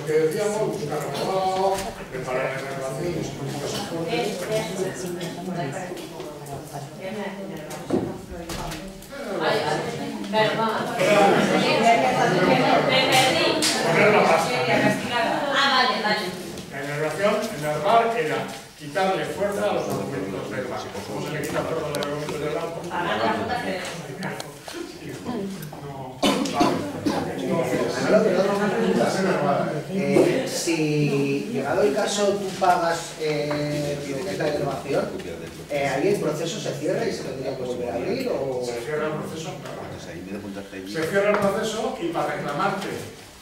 lo que decíamos, buscar abogado, preparar la relación, discutir los soportes. Poner la pasta. La enervación, enervar era quitarle fuerza a los argumentos del banco. ¿Cómo se le quita fuerza a los argumentos del banco? Si llegado el caso tú pagas hipoteca de elevación, ¿ahí el proceso se cierra y se tendría que volver a abrir? ¿O? Se cierra el proceso, claro. Se cierra el proceso y para reclamarte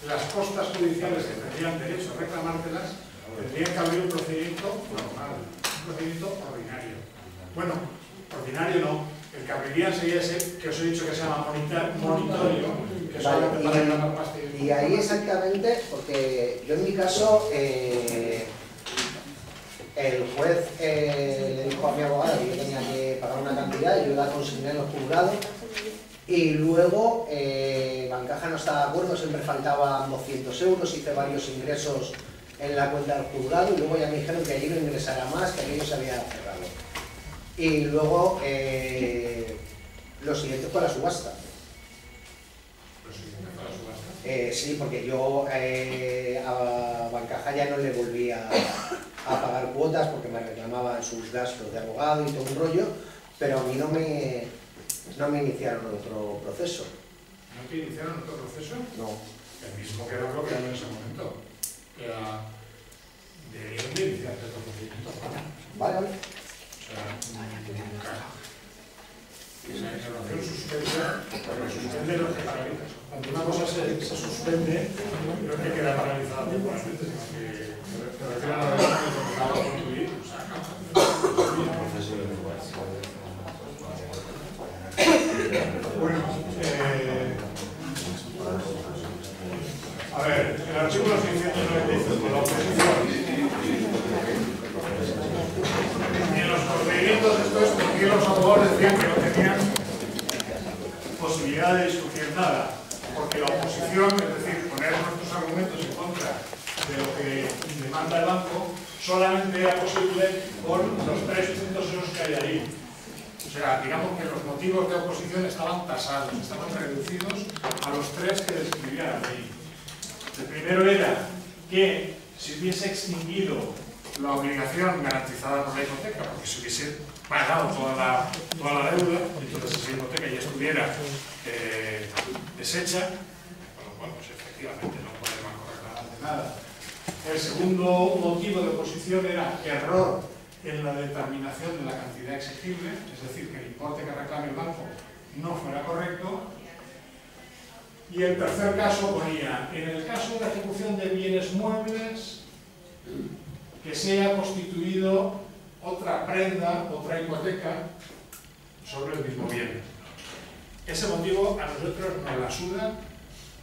las costas judiciales que tendrían derecho a reclamártelas, tendría que abrir un procedimiento normal, un procedimiento ordinario. Bueno, ordinario no. El que abrirían sería ese que os he dicho que se llama monitorio, que es solamente para reclamar pasta. Y ahí exactamente, porque yo en mi caso, el juez le dijo a mi abogada que yo tenía que pagar una cantidad y yo la consigné en los juzgados. Y luego Bancaja no estaba de acuerdo, siempre faltaban 200 euros, hice varios ingresos en la cuenta del juzgado y luego ya me dijeron que allí no ingresara más, que aquello se había cerrado. Y luego lo siguiente fue la subasta. ¿Lo siguiente fue la subasta? Sí, porque yo a Bancaja ya no le volvía a pagar cuotas porque me reclamaban sus gastos de abogado y todo un rollo, pero a mí no me iniciaron otro proceso. ¿No te iniciaron otro proceso? No. El mismo que era bloqueado en ese momento. Deberían de iniciarte otro procedimiento. Vale, vale. O sea, nunca. Esa información suspende, porque suspende lo que paraliza. Cuando una cosa se suspende, no es que queda paralizada temporalmente, sino que te refiere a la verdad que lo acaba de concluir, o sea, bueno, a ver, el artículo 695, la oposición. En los procedimientos esto es porque los abogados decían que no tenían posibilidad de discutir nada, porque la oposición, es decir, poner nuestros argumentos en contra de lo que demanda el banco, solamente era posible con los 3 puntos esos que hay ahí. O sea, digamos que los motivos de oposición estaban tasados, estaban reducidos a los 3 que describía la ley. El primero era que se hubiese extinguido la obligación garantizada por la hipoteca, porque se hubiese pagado toda la deuda, entonces esa hipoteca ya estuviera deshecha, con lo cual, pues efectivamente no puede el banco reclamar de nada. El segundo motivo de oposición era error en la determinación de la cantidad exigible, es decir, que el importe que reclame el banco no fuera correcto. Y el tercer caso ponía, en el caso de la ejecución de bienes muebles, que se haya constituido otra prenda, otra hipoteca sobre el mismo bien. Ese motivo a nosotros nos la suda,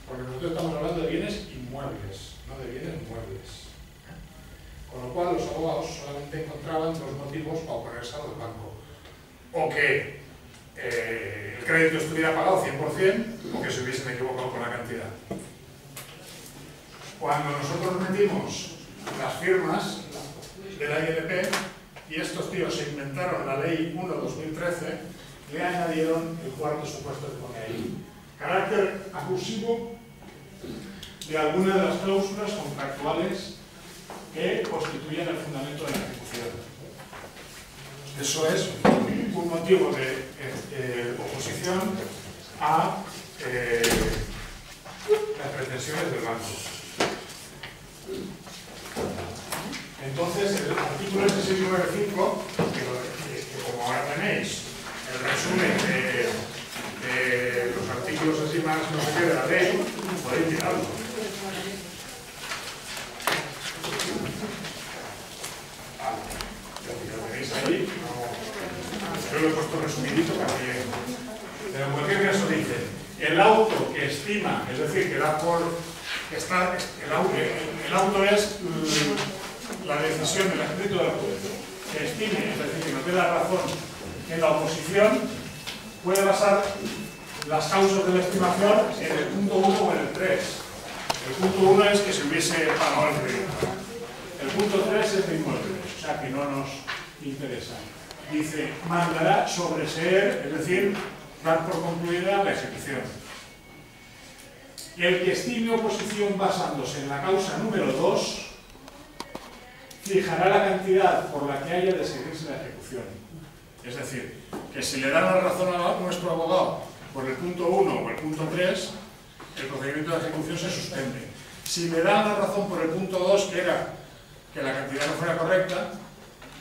porque nosotros estamos hablando de bienes inmuebles, no de bienes muebles. Con lo cual los abogados solamente encontraban 2 motivos para oponerse al banco. O que el crédito estuviera pagado 100% o que se hubiesen equivocado con la cantidad. Cuando nosotros metimos las firmas de la ILP y estos tíos se inventaron la ley 1/2013, le añadieron el cuarto supuesto que pone ahí. Carácter abusivo de alguna de las cláusulas contractuales que constituyen el fundamento de la ejecución. Eso es un motivo de oposición a las pretensiones del banco. Entonces, el artículo 695, que como ahora tenéis el resumen de los artículos así más no sé qué de la ley, podéis mirarlo. Lo tenéis ahí, yo lo he puesto resumidito también. Pero en cualquier caso dice, el auto que estima, es decir, que da por... el auto es la decisión del escrito del juez, que estime, es decir, que nos dé la razón en la oposición, puede basar las causas de la estimación en el punto 1 o en el 3. El punto 1 es que se hubiese pagado el crédito. El punto 3 es de inmuebles, o sea que no nos interesa. Dice, mandará sobreseer, es decir, dar por concluida la ejecución. El que estime oposición basándose en la causa número 2 fijará la cantidad por la que haya de seguirse la ejecución. Es decir, que si le dan la razón a nuestro abogado por el punto 1 o el punto 3, el procedimiento de ejecución se suspende. Si le dan la razón por el punto 2, que era que la cantidad no fuera correcta,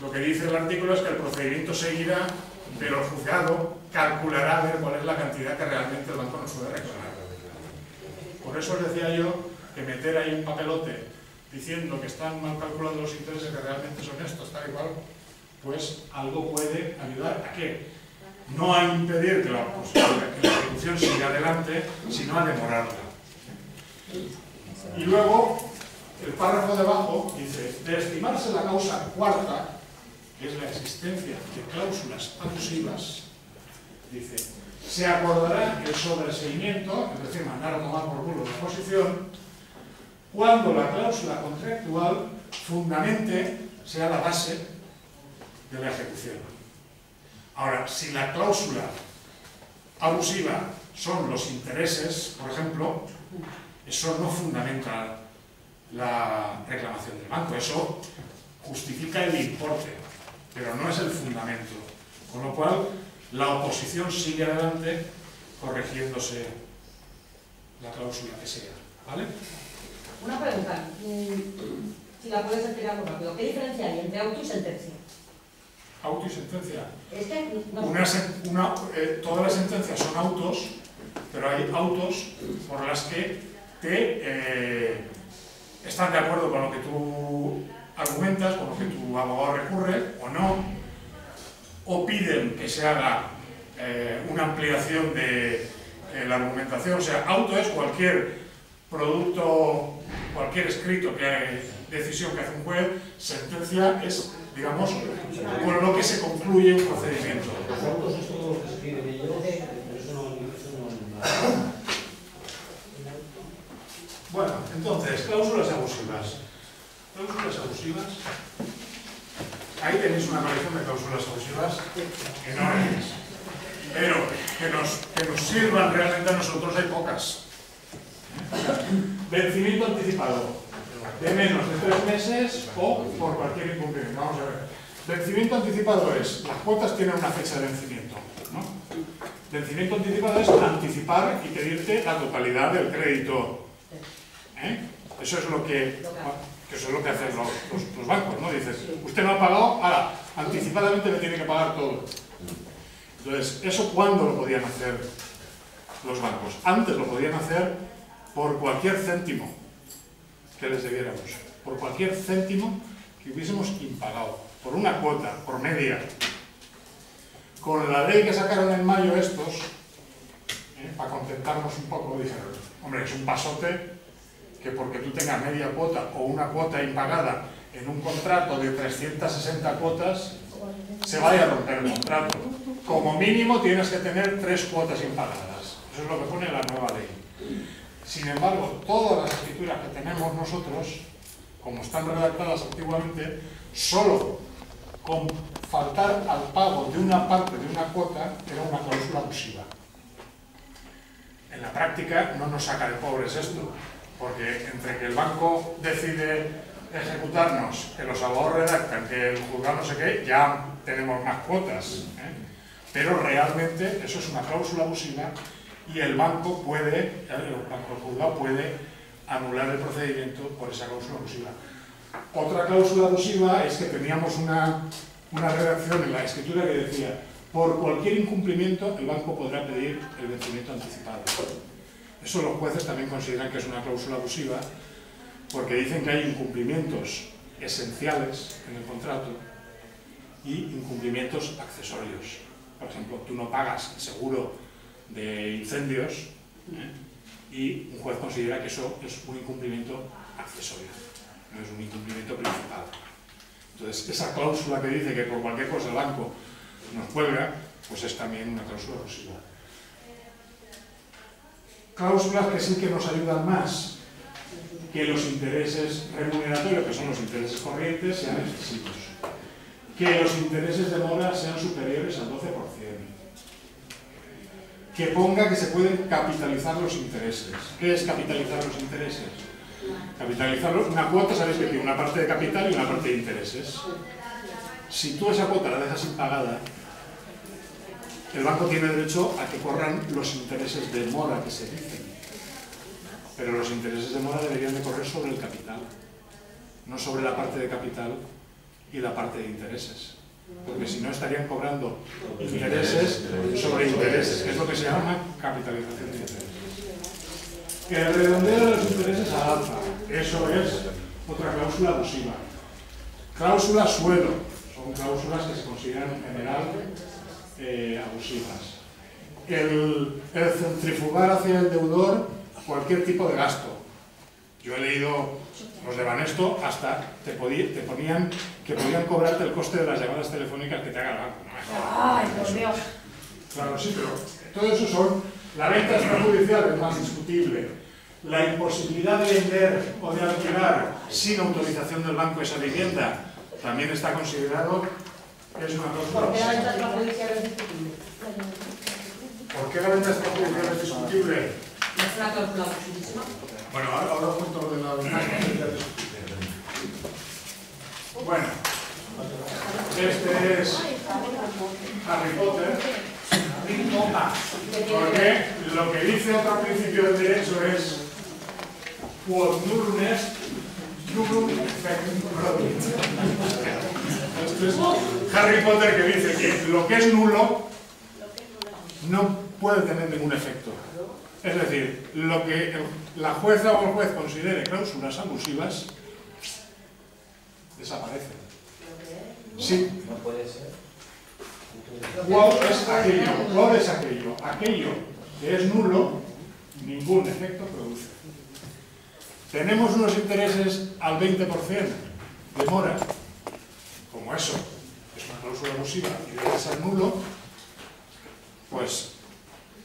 lo que dice el artículo es que el procedimiento seguirá, pero el juzgado calculará a ver cuál es la cantidad que realmente el banco nos puede reclamar. Por eso os decía yo que meter ahí un papelote diciendo que están mal calculados los intereses, que realmente son estos, tal y cual, pues algo puede ayudar a qué. No a impedir que la ejecución siga adelante, sino a demorarla. Y luego, el párrafo de abajo dice, de estimarse la causa cuarta, que es la existencia de cláusulas abusivas, dice, se acordará el sobreseimiento, es decir, mandar a tomar por culo la posición, cuando la cláusula contractual fundamente sea la base de la ejecución. Ahora, si la cláusula abusiva son los intereses, por ejemplo, eso no fundamenta la reclamación del banco, eso justifica el importe, pero no es el fundamento. Con lo cual, la oposición sigue adelante corrigiéndose la cláusula que sea. ¿Vale? Una pregunta, si la puedes explicar muy rápido. ¿Qué diferencia hay entre auto y sentencia? Auto y sentencia. Es que no. Todas las sentencias son autos, pero hay autos por las que están de acuerdo con lo que tú argumentas, con lo que tu abogado recurre o no, o piden que se haga una ampliación de la argumentación. O sea, auto es cualquier producto, cualquier escrito que hay, decisión que hace un juez. Sentencia es, digamos, con lo que se concluye un procedimiento. Los autos es todo lo que escriben ellos, pero eso no Bueno, entonces, cláusulas abusivas. Cláusulas abusivas. Ahí tenéis una colección de cláusulas abusivas enormes. Pero que nos sirvan realmente a nosotros hay pocas. Vencimiento anticipado. De menos de 3 meses o por cualquier incumplimiento. Vamos a ver. Vencimiento anticipado es, las cuotas tienen una fecha de vencimiento, ¿no? Vencimiento anticipado es anticipar y pedirte la totalidad del crédito. Eso es lo que hacen los bancos, ¿no? Dices, usted no ha pagado, ahora, anticipadamente me tiene que pagar todo. Entonces, ¿eso cuándo lo podían hacer los bancos? Antes lo podían hacer por cualquier céntimo que les debiéramos, por cualquier céntimo que hubiésemos impagado, por una cuota, por media. Con la ley que sacaron en mayo estos, para contentarnos un poco, dijeron, hombre, es un pasote que porque tú tengas media cuota o una cuota impagada en un contrato de 360 cuotas, se vaya a romper el contrato. Como mínimo tienes que tener 3 cuotas impagadas. Eso es lo que pone la nueva ley. Sin embargo, todas las escrituras que tenemos nosotros, como están redactadas antiguamente, solo con faltar al pago de una parte de una cuota era una cláusula abusiva. En la práctica no nos saca de pobres esto, porque entre que el banco decide ejecutarnos, que los abogados redactan, que el juzgado no sé qué, ya tenemos más cuotas. Pero realmente eso es una cláusula abusiva y el banco puede, el juzgado puede anular el procedimiento por esa cláusula abusiva. Otra cláusula abusiva es que teníamos una redacción en la escritura que decía, por cualquier incumplimiento el banco podrá pedir el vencimiento anticipado. Eso los jueces también consideran que es una cláusula abusiva porque dicen que hay incumplimientos esenciales en el contrato y incumplimientos accesorios. Por ejemplo, tú no pagas el seguro de incendios y un juez considera que eso es un incumplimiento accesorio, no es un incumplimiento principal. Entonces, esa cláusula que dice que por cualquier cosa el banco nos cuelga, pues es también una cláusula abusiva. Cláusulas que sí que nos ayudan más. que los intereses remuneratorios, que son los intereses corrientes, sean excesivos, que los intereses de mora sean superiores al 12%, que ponga que se pueden capitalizar los intereses. ¿Qué es capitalizar los intereses? Capitalizarlos, una cuota, sabéis que tiene una parte de capital y una parte de intereses. Si tú esa cuota la dejas impagada, el banco tiene derecho a que corran los intereses de mora que se dicen. Pero los intereses de mora deberían de correr sobre el capital, no sobre la parte de capital y la parte de intereses. Porque si no estarían cobrando intereses sobre intereses, que es lo que se llama capitalización de intereses. Que redondea los intereses al alza, eso es otra cláusula abusiva. Cláusula suelo, son cláusulas que se consideran en general abusivas. El centrifugar hacia el deudor cualquier tipo de gasto. Yo he leído los de Banesto, hasta te ponían que podían cobrarte el coste de las llamadas telefónicas que te haga el banco. ¡Ay, por Dios! Claro, sí, pero todo eso son... La venta extrajudicial es más discutible. La imposibilidad de vender o de alquilar sin autorización del banco esa vivienda también está considerado que es una cláusula. ¿Por qué la venta extrajudicial es discutible? ¿Por qué la venta extrajudicial es discutible? Es una cláusula abusivísima. Bueno, ahora cuento lo de la venta extrajudicial. Bueno, este es Harry Potter. Porque lo que dice otro principio del derecho es quod nullum est, nullum effectum prodit. Esto es Harry Potter, que dice que lo que es nulo no puede tener ningún efecto. Es decir, lo que la jueza o el juez considere cláusulas abusivas desaparecen. Sí. No puede ser. Quod es aquello. Aquello que es nulo, ningún efecto produce. Tenemos unos intereses al 20% de mora, como eso es una cláusula abusiva y debe ser nulo, pues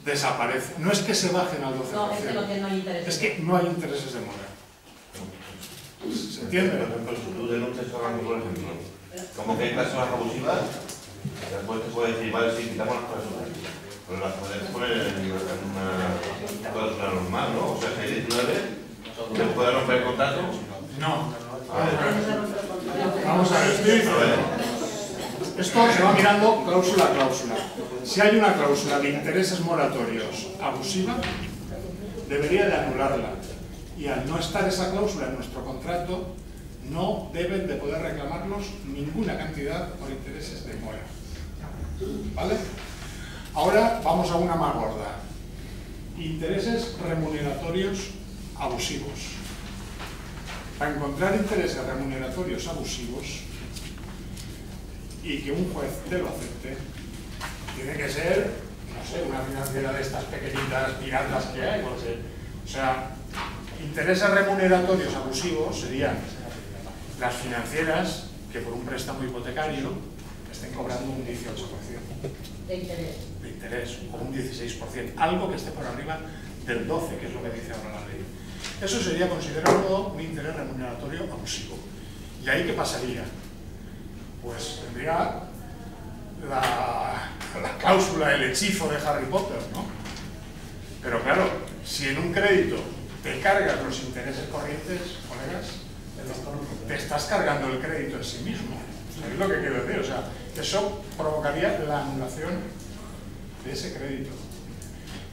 desaparece. No es que se bajen al 12%, No, es que no hay intereses. es que no hay intereses de mora. ¿Se entiende? Por ejemplo, si tú denuncias a banco, por ejemplo, como que hay cláusulas abusivas, después te puede decir, vale, sí, quitamos las cláusulas, pero las puedes poner en una cláusula normal, ¿no? O sea, si hay 19, ¿te puede romper el contrato? No. Vamos a ver, estoy diciendo. Esto se va mirando cláusula a cláusula. Si hay una cláusula de intereses moratorios abusiva, debería de anularla. Y al no estar esa cláusula en nuestro contrato, no deben de poder reclamarnos ninguna cantidad por intereses de mora. ¿Vale? Ahora vamos a una más gorda. Intereses remuneratorios abusivos. Para encontrar intereses remuneratorios abusivos y que un juez te lo acepte, tiene que ser, no sé, una financiera de estas pequeñitas piratas que hay, no sé. O sea, intereses remuneratorios abusivos serían las financieras que por un préstamo hipotecario estén cobrando un 18% De interés. de interés o un 16%, algo que esté por arriba del 12%, que es lo que dice ahora la ley. Eso sería considerado un interés remuneratorio abusivo. ¿Y ahí qué pasaría? Pues tendría la cláusula, el hechizo de Harry Potter, ¿no? Pero claro, si en un crédito te cargas los intereses corrientes, colegas, te estás cargando el crédito en sí mismo. ¿Sabéis lo que quiero decir? O sea, eso provocaría la anulación de ese crédito.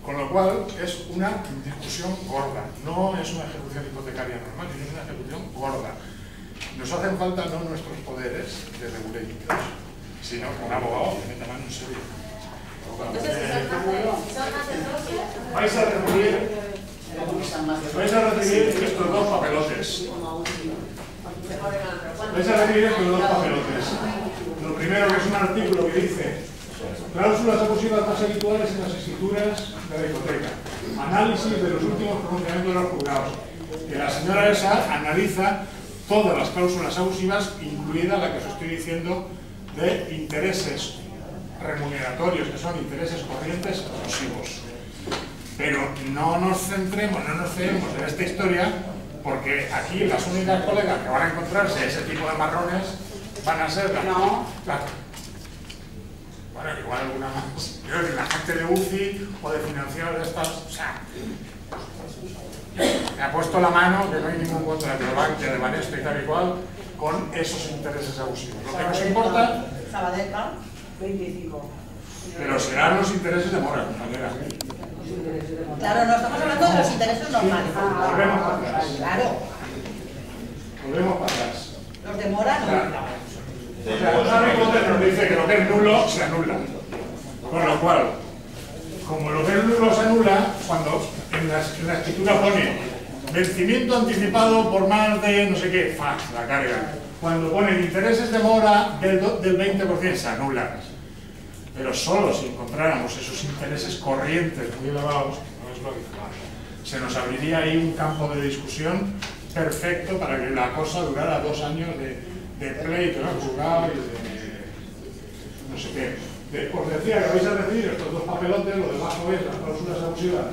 Con lo cual, es una discusión gorda. No es una ejecución hipotecaria normal, es una ejecución gorda. Nos hacen falta no nuestros poderes de reguladores, sino que un abogado que meta mano en serio. Vais a recibir estos dos papelotes. Vais a recibir estos dos papelotes. Lo primero, que es un artículo que dice cláusulas abusivas más habituales en las escrituras de la hipoteca. Análisis de los últimos pronunciamientos de los juzgados. Que la señora esa analiza todas las cláusulas abusivas, incluida la que os estoy diciendo de intereses remuneratorios, que son intereses corrientes abusivos. Pero no nos centremos, no nos cedemos en esta historia, Porque aquí las únicas colegas que van a encontrarse ese tipo de marrones van a ser las... No. Bueno, igual alguna más. Yo decir, la gente de UCI o de financiero de estas... O sea, me ha puesto la mano que no hay ningún contrato de Bankia, de Banesto y tal y cual con esos intereses abusivos. Lo que nos importa... Sabadell, 25. Pero serán los intereses de mora, compañera. Claro, no estamos hablando de los intereses normales. Volvemos para atrás. Claro, Volvemos para atrás. los de mora no. O sea, Harry Potter nos dice que lo que es nulo se anula. Con lo cual, como lo que es nulo se anula, cuando en la escritura pone vencimiento anticipado por más de no sé qué, fax, la carga. Cuando ponen intereses de mora del 20% se anulan. Pero solo si encontráramos esos intereses corrientes muy elevados, que no es lo habitual, se nos abriría ahí un campo de discusión perfecto para que la cosa durara 2 años de pleito, ¿no? Juzgado y de no sé qué. Os decía que vais a recibir estos 2 papelotes, lo debajo es las cláusulas abusivas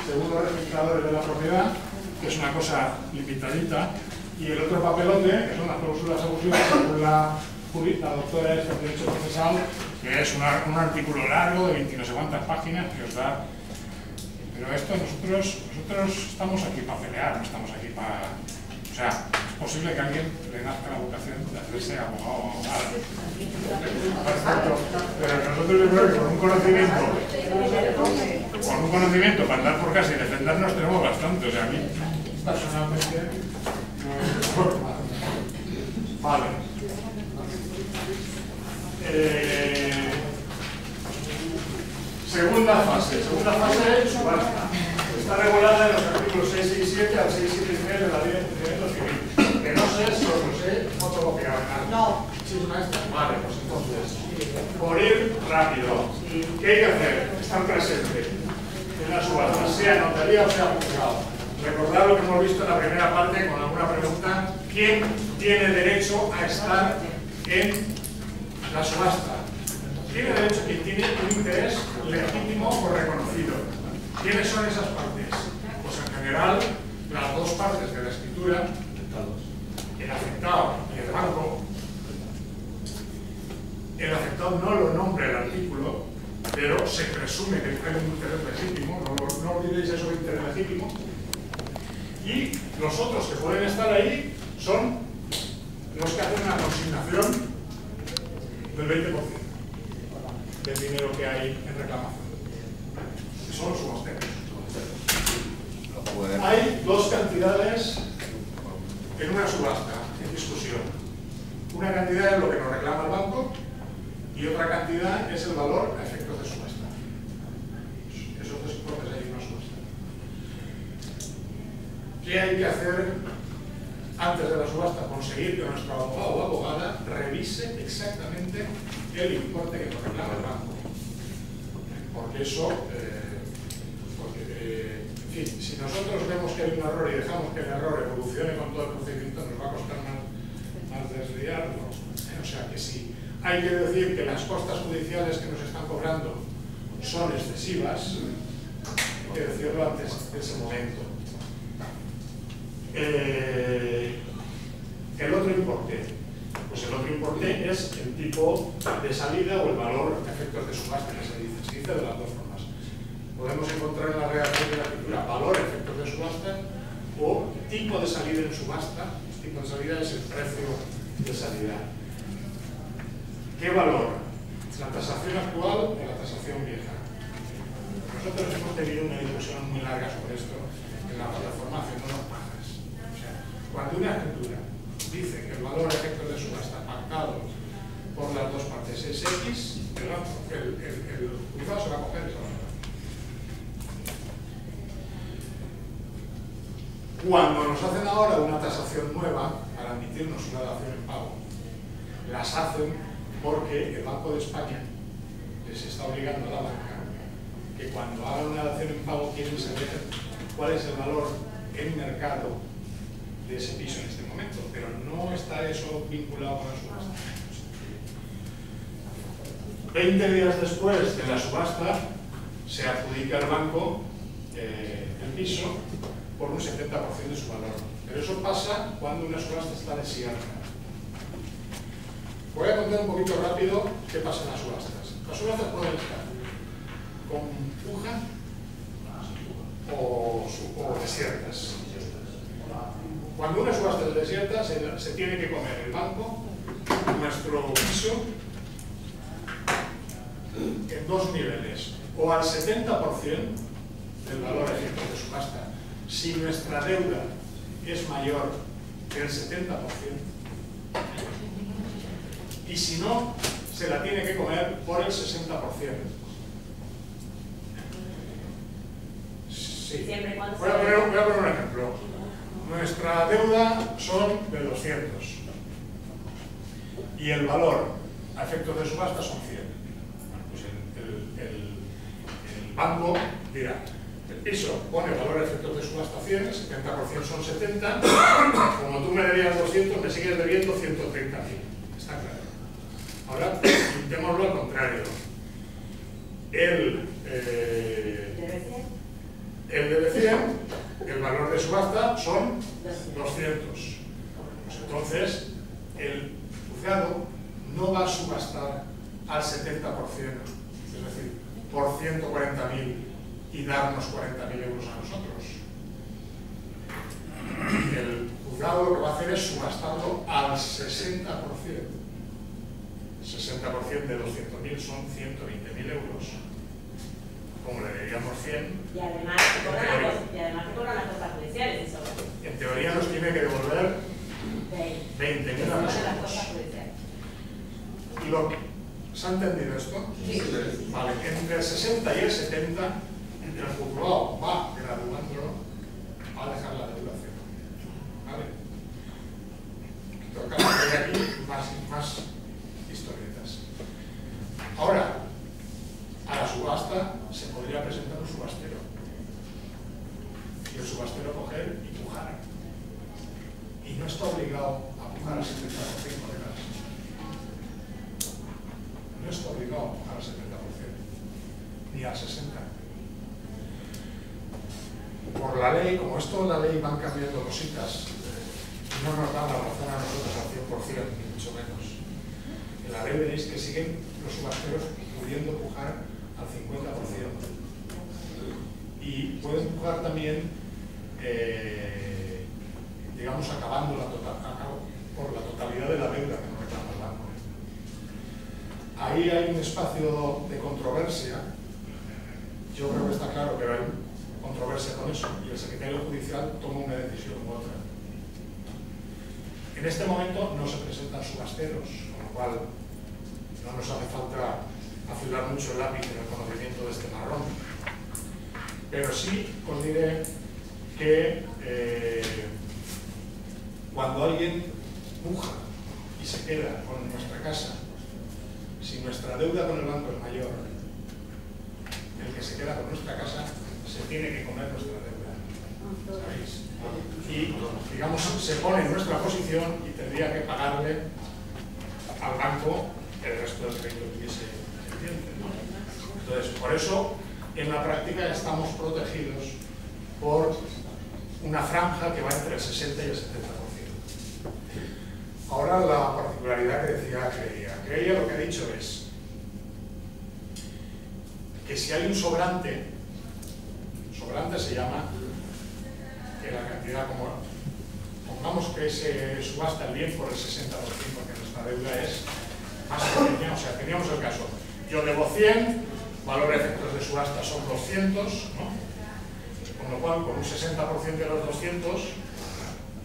según los registradores de la propiedad, que es una cosa limitadita, y el otro papelote, que son las cláusulas abusivas según la doctora esta de Derecho Procesal, que es un artículo largo de 20 no sé cuántas páginas que os da. Pero esto nosotros estamos aquí para pelear, no estamos aquí para... O sea, es posible que a alguien le nazca la vocación de hacerse abogado o abogada. Perfecto. Pero nosotros yo creo que con un conocimiento para andar por casa y defendernos tenemos bastante. O sea, a mí personalmente no es forma. Vale. Segunda fase, subasta. Está regulada en los artículos 6 y 7 al 6 y 7 de la Ley de Enjuiciamiento Civil. Que no sé si os los he fotocopiado. No. ¿Sí, maestra? Vale, pues entonces, por ir rápido, ¿qué hay que hacer? Estar presente en la subasta, sea notaría o sea juzgado. Recordad lo que hemos visto en la primera parte con alguna pregunta. ¿Quién tiene derecho a estar en la subasta? Tiene derecho quien tiene un interés legítimo o reconocido. ¿Quiénes son esas partes? Pues en general, las 2 partes de la escritura, el afectado y el banco. El afectado no lo nombra el artículo, pero se presume que tiene un interés legítimo, no olvidéis eso de interés legítimo. Y los otros que pueden estar ahí son los que hacen una consignación del 20% del dinero que hay en reclamación. Que son los subasteros. Hay 2 cantidades en una subasta, en discusión. Una cantidad es lo que nos reclama el banco y otra cantidad es el valor a efectos de subasta. Esos 2 importes hay en una subasta. ¿Qué hay que hacer antes de la subasta? Conseguir que nuestro abogado o abogada revise exactamente el importe que nos reclama el banco. Porque eso, en fin, si nosotros vemos que hay un error y dejamos que el error evolucione con todo el procedimiento, nos va a costar más desviarlo. O sea que si hay que decir que las costas judiciales que nos están cobrando son excesivas, hay que decirlo antes de ese momento. El otro importe. Pues el otro importe es el tipo de salida o el valor a efectos de subasta que se dice de las 2 formas. Podemos encontrar en la redacción de la escritura valor a efectos de subasta o tipo de salida en subasta. El tipo de salida es el precio de salida. ¿Qué valor? ¿La tasación actual o la tasación vieja? Nosotros hemos tenido una discusión muy larga sobre esto en la plataforma haciendo unos pajas. O sea, cuando una escritura dice que el valor a efectos de subasta pactado por las 2 partes es X, el juzgado se va a coger esa valor. Cuando nos hacen ahora una tasación nueva para admitirnos una dación en pago, las hacen porque el Banco de España les está obligando a la banca que cuando hagan una dación en pago quieren saber cuál es el valor en mercado de ese piso en este momento, pero no está eso vinculado con la subasta. 20 días después de la subasta se adjudica al banco el piso por un 70% de su valor. Pero eso pasa cuando una subasta está desierta. Voy a contar un poquito rápido qué pasa en las subastas. Las subastas pueden estar con puja o desiertas. Cuando una subasta es desierta, se tiene que comer el banco, nuestro piso, en dos niveles. O al 70% del valor efectivo de subasta, si nuestra deuda es mayor que el 70%, y si no, se la tiene que comer por el 60%. Sí. Voy a poner un ejemplo. Nuestra deuda son de 200 y el valor a efectos de subasta son 100. Pues el banco dirá, el piso pone valor a efectos de subasta 100, el 70% son 70, como tú me debías 200, me sigues debiendo 130.000. Está claro. Ahora, pintémoslo al contrario. El debe 100, el valor de subasta son 200. Pues entonces, el juzgado no va a subastar al 70%, es decir, por 140.000 y darnos 40.000 euros a nosotros. El juzgado lo que va a hacer es subastarlo al 60%. 60% de 200.000 son 120.000 euros. Como le debíamos 100. Y además te cobran las cosas judiciales, eso. En teoría nos tiene que devolver 20.000 a nosotros. ¿Se ha entendido esto? Sí. Vale, entre el 60 y el 70, el juzgado va graduándolo, va a dejar la deuda cero. ¿Vale? Toca hacer aquí más historietas. Ahora, a la subasta se podría presentar un subastero. Y el subastero coger y pujar. Y no está obligado a pujar al 70%, colegas. No está obligado a pujar al 70%, ni al 60%. Por la ley, como esto la ley van cambiando cositas, no nos dan la razón a nosotros al 100%, ni mucho menos. En la ley veréis que siguen los subasteros pudiendo pujar al 50%. Y pueden pujar también, digamos, acabando por la totalidad de la deuda que nos reclama el banco. Ahí hay un espacio de controversia. Yo creo que está claro que hay controversia con eso y el secretario judicial toma una decisión u otra. En este momento no se presentan subasteros, con lo cual no nos hace falta afilar mucho el lápiz en el conocimiento de este marrón. Pero sí os diré que cuando alguien puja y se queda con nuestra casa, si nuestra deuda con el banco es mayor, el que se queda con nuestra casa se tiene que comer nuestra deuda. ¿Sabéis? Y, digamos, se pone en nuestra posición y tendría que pagarle al banco el resto del crédito que hubiese pendiente. Entonces, por eso, en la práctica estamos protegidos por una franja que va entre el 60 y el 70%. Ahora la particularidad que decía Creia. Creia lo que ha dicho es que si hay un sobrante se llama que la cantidad, como pongamos que se subasta el bien por el 60%, porque nuestra deuda es más pequeña, o sea, teníamos el caso, yo debo 100, valor de efectos de subasta son 200, ¿no? Con lo cual, con un 60% de los 200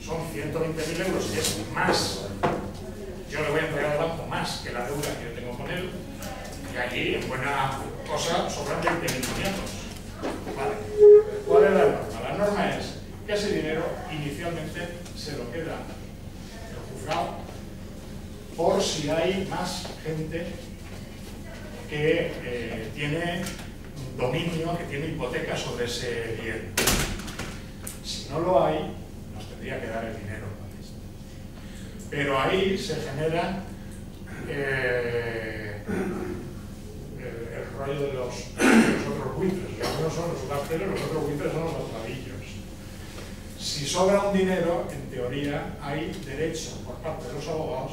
son 120.000 euros, que es más, yo le voy a entregar al banco más que la deuda que yo tengo con él, y allí, en buena cosa, sobran 20.500. Vale. ¿Cuál es la norma? La norma es que ese dinero inicialmente se lo queda el juzgado por si hay más gente que tiene dominio, que tiene hipoteca sobre ese bien. Si no lo hay, nos tendría que dar el dinero. Pero ahí se genera el rollo de los otros buitres. Los unos son los subasteros, los otros buitres son los otradillos. si sobra un dinero, en teoría, hay derecho por parte de los abogados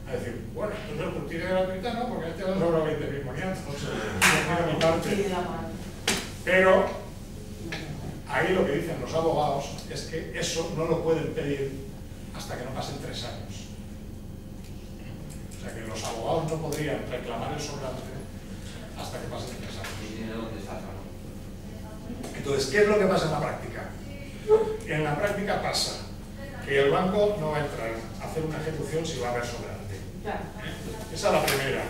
a decir, bueno, entonces el justicia gratuita no, porque este no sobra 20.000 moniatos, no mi parte. Pero ahí lo que dicen los abogados es que eso no lo pueden pedir hasta que no pasen 3 años. O sea que los abogados no podrían reclamar el sobrante hasta que pasen 3 años. Entonces, ¿qué es lo que pasa en la práctica? En la práctica pasa que el banco no va a entrar a hacer una ejecución si va a haber sobrante. Esa es la primera.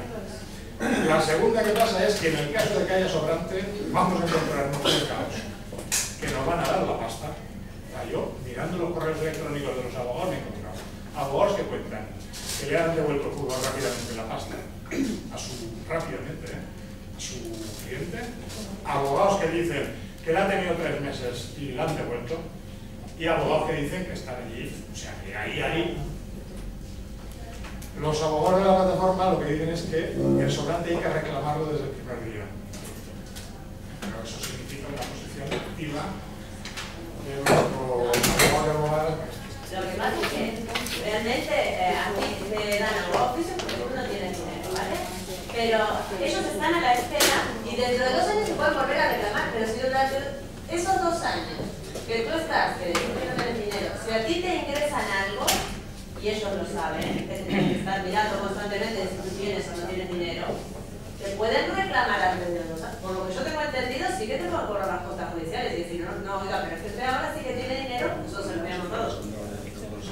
La segunda que pasa es que en el caso de que haya sobrante, vamos a encontrarnos un caos, que nos van a dar la pasta. O sea, yo, mirando los correos electrónicos de los abogados, me he encontrado abogados que cuentan que le han devuelto el juzgado rápidamente la pasta a su cliente, abogados que dicen que le han tenido 3 meses y le han devuelto, y abogados que dicen que están allí. O sea, que ahí los abogados de la plataforma lo que dicen es que el sobrante hay que reclamarlo desde el primer día. Pero eso significa una posición activa de nuestro abogado de abogados. Lo que pasa es que realmente a ti te dan abogados oficios porque tú no tienes dinero, ¿vale? Pero ellos están a la espera y dentro de 2 años se pueden volver a reclamar, pero si durante esos 2 años que tú estás, que decís que no tienes dinero, si a ti te ingresan algo, y ellos lo saben, que tienen que estar mirando constantemente si tú tienes o no tienes dinero, te pueden reclamar antes de 2 años. Por lo que yo tengo entendido, sí que te pueden cobrar las costas judiciales y decir, no, oiga, pero es que usted ahora sí que tiene dinero, eso se lo veamos todos.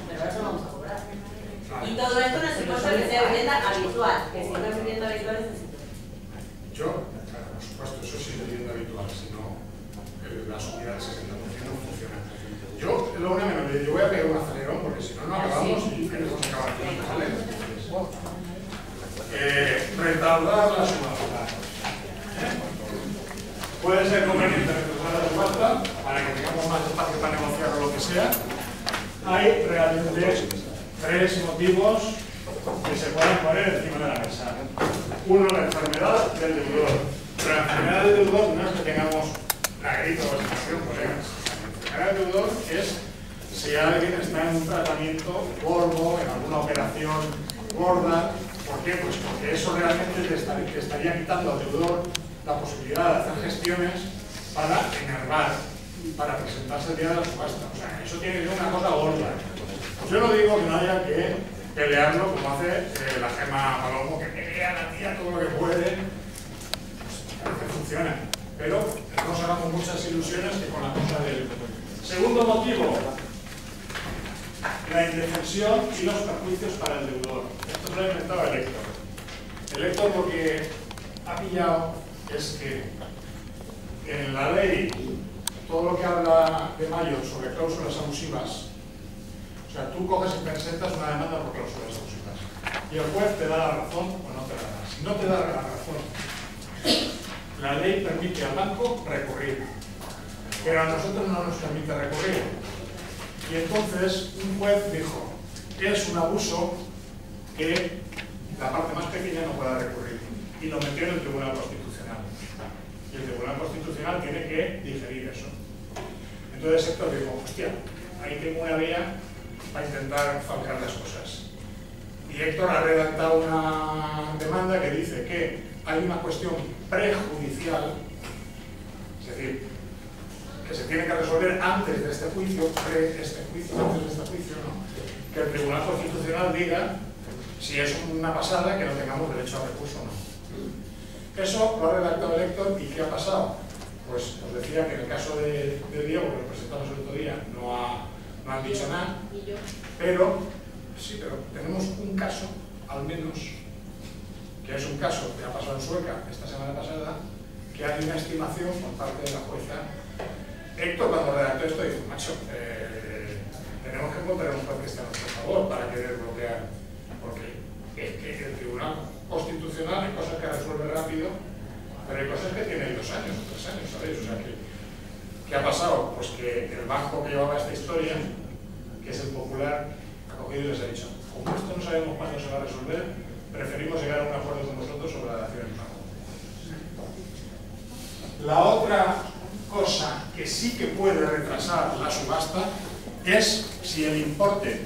Pero eso vamos a cobrar. Y todo esto no es supuesto que sea vivienda habitual, que si no es vivienda habitual es así. Yo, claro, por supuesto, eso sí es vivienda habitual, si no, la subida del 60% no funciona. Yo voy a pegar un acelerón porque si no, no acabamos y queremos acabar con el ¿vale? Retardar la subasta. Puede ser conveniente retardar la subasta para que tengamos más espacio para negociar o lo que sea. Hay realmente 3 motivos que se pueden poner encima de la mesa. Uno, la enfermedad del deudor. Pero la enfermedad del deudor no es que tengamos la gripe o situación, colegas. La enfermedad del deudor es si alguien está en un tratamiento gordo, en alguna operación gorda. ¿Por qué? Pues porque eso realmente te estaría quitando al deudor la posibilidad de hacer gestiones para enervar, para presentarse el día de la subasta. O sea, eso tiene que ser una cosa gorda. Yo no digo que no haya que pelearlo como hace la Gemma Palomo, que pelea a la tía todo lo que puede. Pues que funciona. Pero no nos hagamos muchas ilusiones que con la cosa del... Segundo motivo, la indefensión y los perjuicios para el deudor. Esto lo ha inventado el Héctor. El Héctor lo que ha pillado es que en la ley, todo lo que habla de mayo sobre cláusulas abusivas, o sea, tú coges y presentas una demanda por cláusulas abusivas y el juez te da la razón o no te la da. Si no te da la razón, la ley permite al banco recurrir, pero a nosotros no nos permite recurrir. Y entonces un juez dijo que es un abuso que la parte más pequeña no pueda recurrir y lo metió en el Tribunal Constitucional. Y el Tribunal Constitucional tiene que digerir eso. Entonces Héctor dijo, hostia, ahí tengo una vía para intentar falcar las cosas. Y Héctor ha redactado una demanda que dice que hay una cuestión prejudicial, es decir, que se tiene que resolver antes de este juicio, antes de este juicio, ¿no? Que el Tribunal Constitucional diga si es una pasada que no tengamos derecho a recurso o no. Eso lo ha redactado el Héctor. ¿Y qué ha pasado? Pues os decía que en el caso de Diego, que lo presentamos el otro día, no han dicho nada, pero sí, pero tenemos un caso, al menos, que es un caso que ha pasado en Sueca esta semana pasada, que hay una estimación por parte de la jueza. Héctor, cuando redactó esto, dijo, macho, tenemos que encontrar un juez que esté a nuestro favor para querer bloquear, porque es que el Tribunal Constitucional hay cosas que resuelve rápido, pero hay cosas que tienen 2 años, 3 años, ¿sabéis? O sea, ¿qué ha pasado? Pues que el banco que llevaba esta historia, que es el Popular, ha cogido y les ha dicho, como esto no sabemos cuándo se va a resolver, preferimos llegar a un acuerdo con vosotros sobre la dación en pago. La otra cosa que sí que puede retrasar la subasta es si el importe,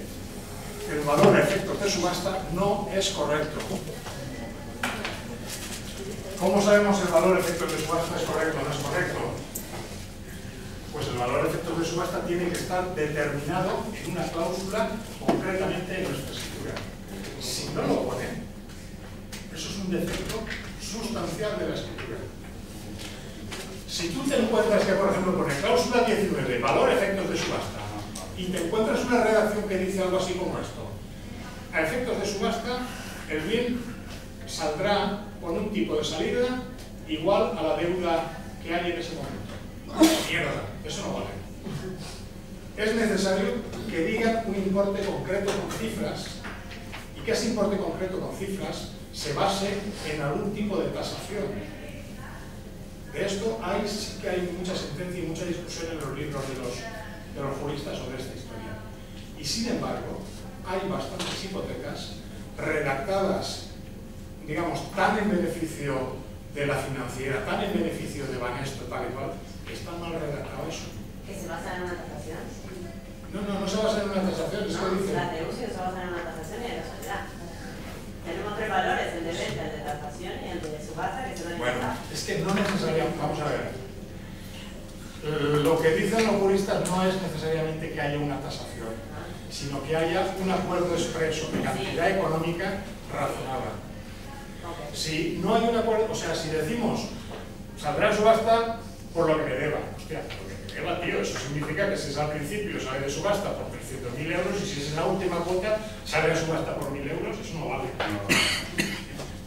el valor a efectos de subasta no es correcto. ¿Cómo sabemos el valor a efectos de subasta es correcto o no es correcto? Pues el valor a efectos de subasta tiene que estar determinado en una cláusula, concretamente en nuestra escritura. Si no lo pone, eso es un defecto sustancial de la escritura. Si tú te encuentras que, por ejemplo, pone cláusula 19, valor a efectos de subasta, y te encuentras una redacción que dice algo así como esto: a efectos de subasta, el bien saldrá con un tipo de salida igual a la deuda que hay en ese momento. Mierda, eso no vale. Es necesario que digan un importe concreto con cifras, y que ese importe concreto con cifras se base en algún tipo de tasación. De esto sí que hay mucha sentencia y mucha discusión en los libros de los juristas sobre esta historia. Y sin embargo, hay bastantes hipotecas redactadas, digamos, tan en beneficio de la financiera, tan en beneficio de Banesto, tal y cual, que está mal redactado eso. ¿Que se basa en una tasación? No se basa en una tasación, es que dice... La TEUSI se basa en una tasación y en la sociedad. Tenemos tres valores, el de venta, el de tasación y el de subasta, que se lo Bueno, es que no necesariamente, vamos a ver. Lo que dicen los juristas no es necesariamente que haya una tasación, sino que haya un acuerdo expreso de cantidad económica razonada. Si no hay un acuerdo, o sea, si decimos saldrá en subasta por lo que me deba, hostia, por lo que me deba, tío, eso significa que si es al principio sale de subasta por 300.000 euros y si es en la última cuota sale de subasta por 1.000 euros, eso no vale.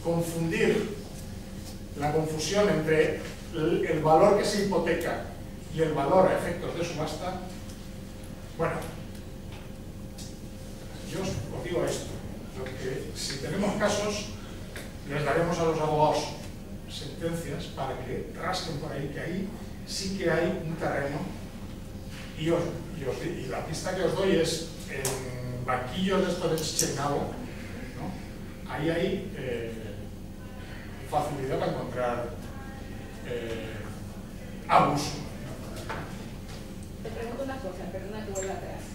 Confundir, la confusión entre el valor que se hipoteca y el valor a efectos de subasta, bueno, yo os digo esto, que si tenemos casos, les daremos a los abogados sentencias para que rasquen por ahí, que ahí sí que hay un terreno, y la pista que os doy es en banquillos de estos de Chichenabo, ¿no? Ahí hay facilidad para encontrar abuso. Te pregunto una cosa, perdona que vuelva atrás.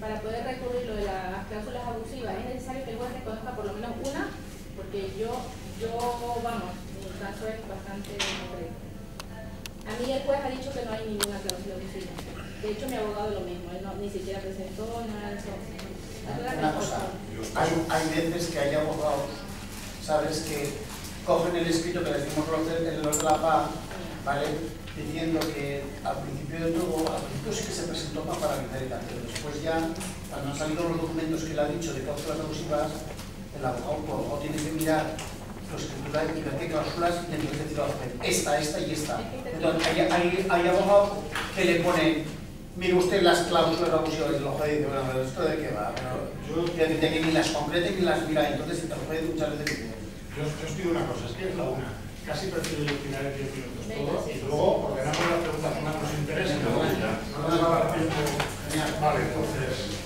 Para poder recurrir lo de las cláusulas abusivas, ¿es necesario que el juez reconozca por lo menos una? Porque vamos, mi caso es bastante concreto. A mí el juez ha dicho que no hay ninguna cláusula abusiva. De hecho, mi abogado lo mismo, él ni siquiera presentó nada de eso. Una cosa, hay veces que hay abogados, ¿sabes?, que cogen el escrito que decimos los de la PA, ¿vale?, diciendo que al principio de todo, al principio sí que se presentó para paralizar el acto, pero después ya, cuando han salido los documentos que él ha dicho de cláusulas abusivas, el abogado tiene que mirar los escrituras y ver qué cláusulas y entonces decir, esta y esta. Entonces hay abogados que le ponen, mire usted las cláusulas abusivas, y el juez dice, bueno, pero esto de qué va, pero yo tendría que ni las complete ni las mira, entonces el juez muchas veces dice. Yo os pido una cosa, es que es la una. Casi prefiero eliminar en 10 minutos todo y luego ordenamos las preguntas que más nos interesen. No nos va a dar tiempo. Vale, entonces,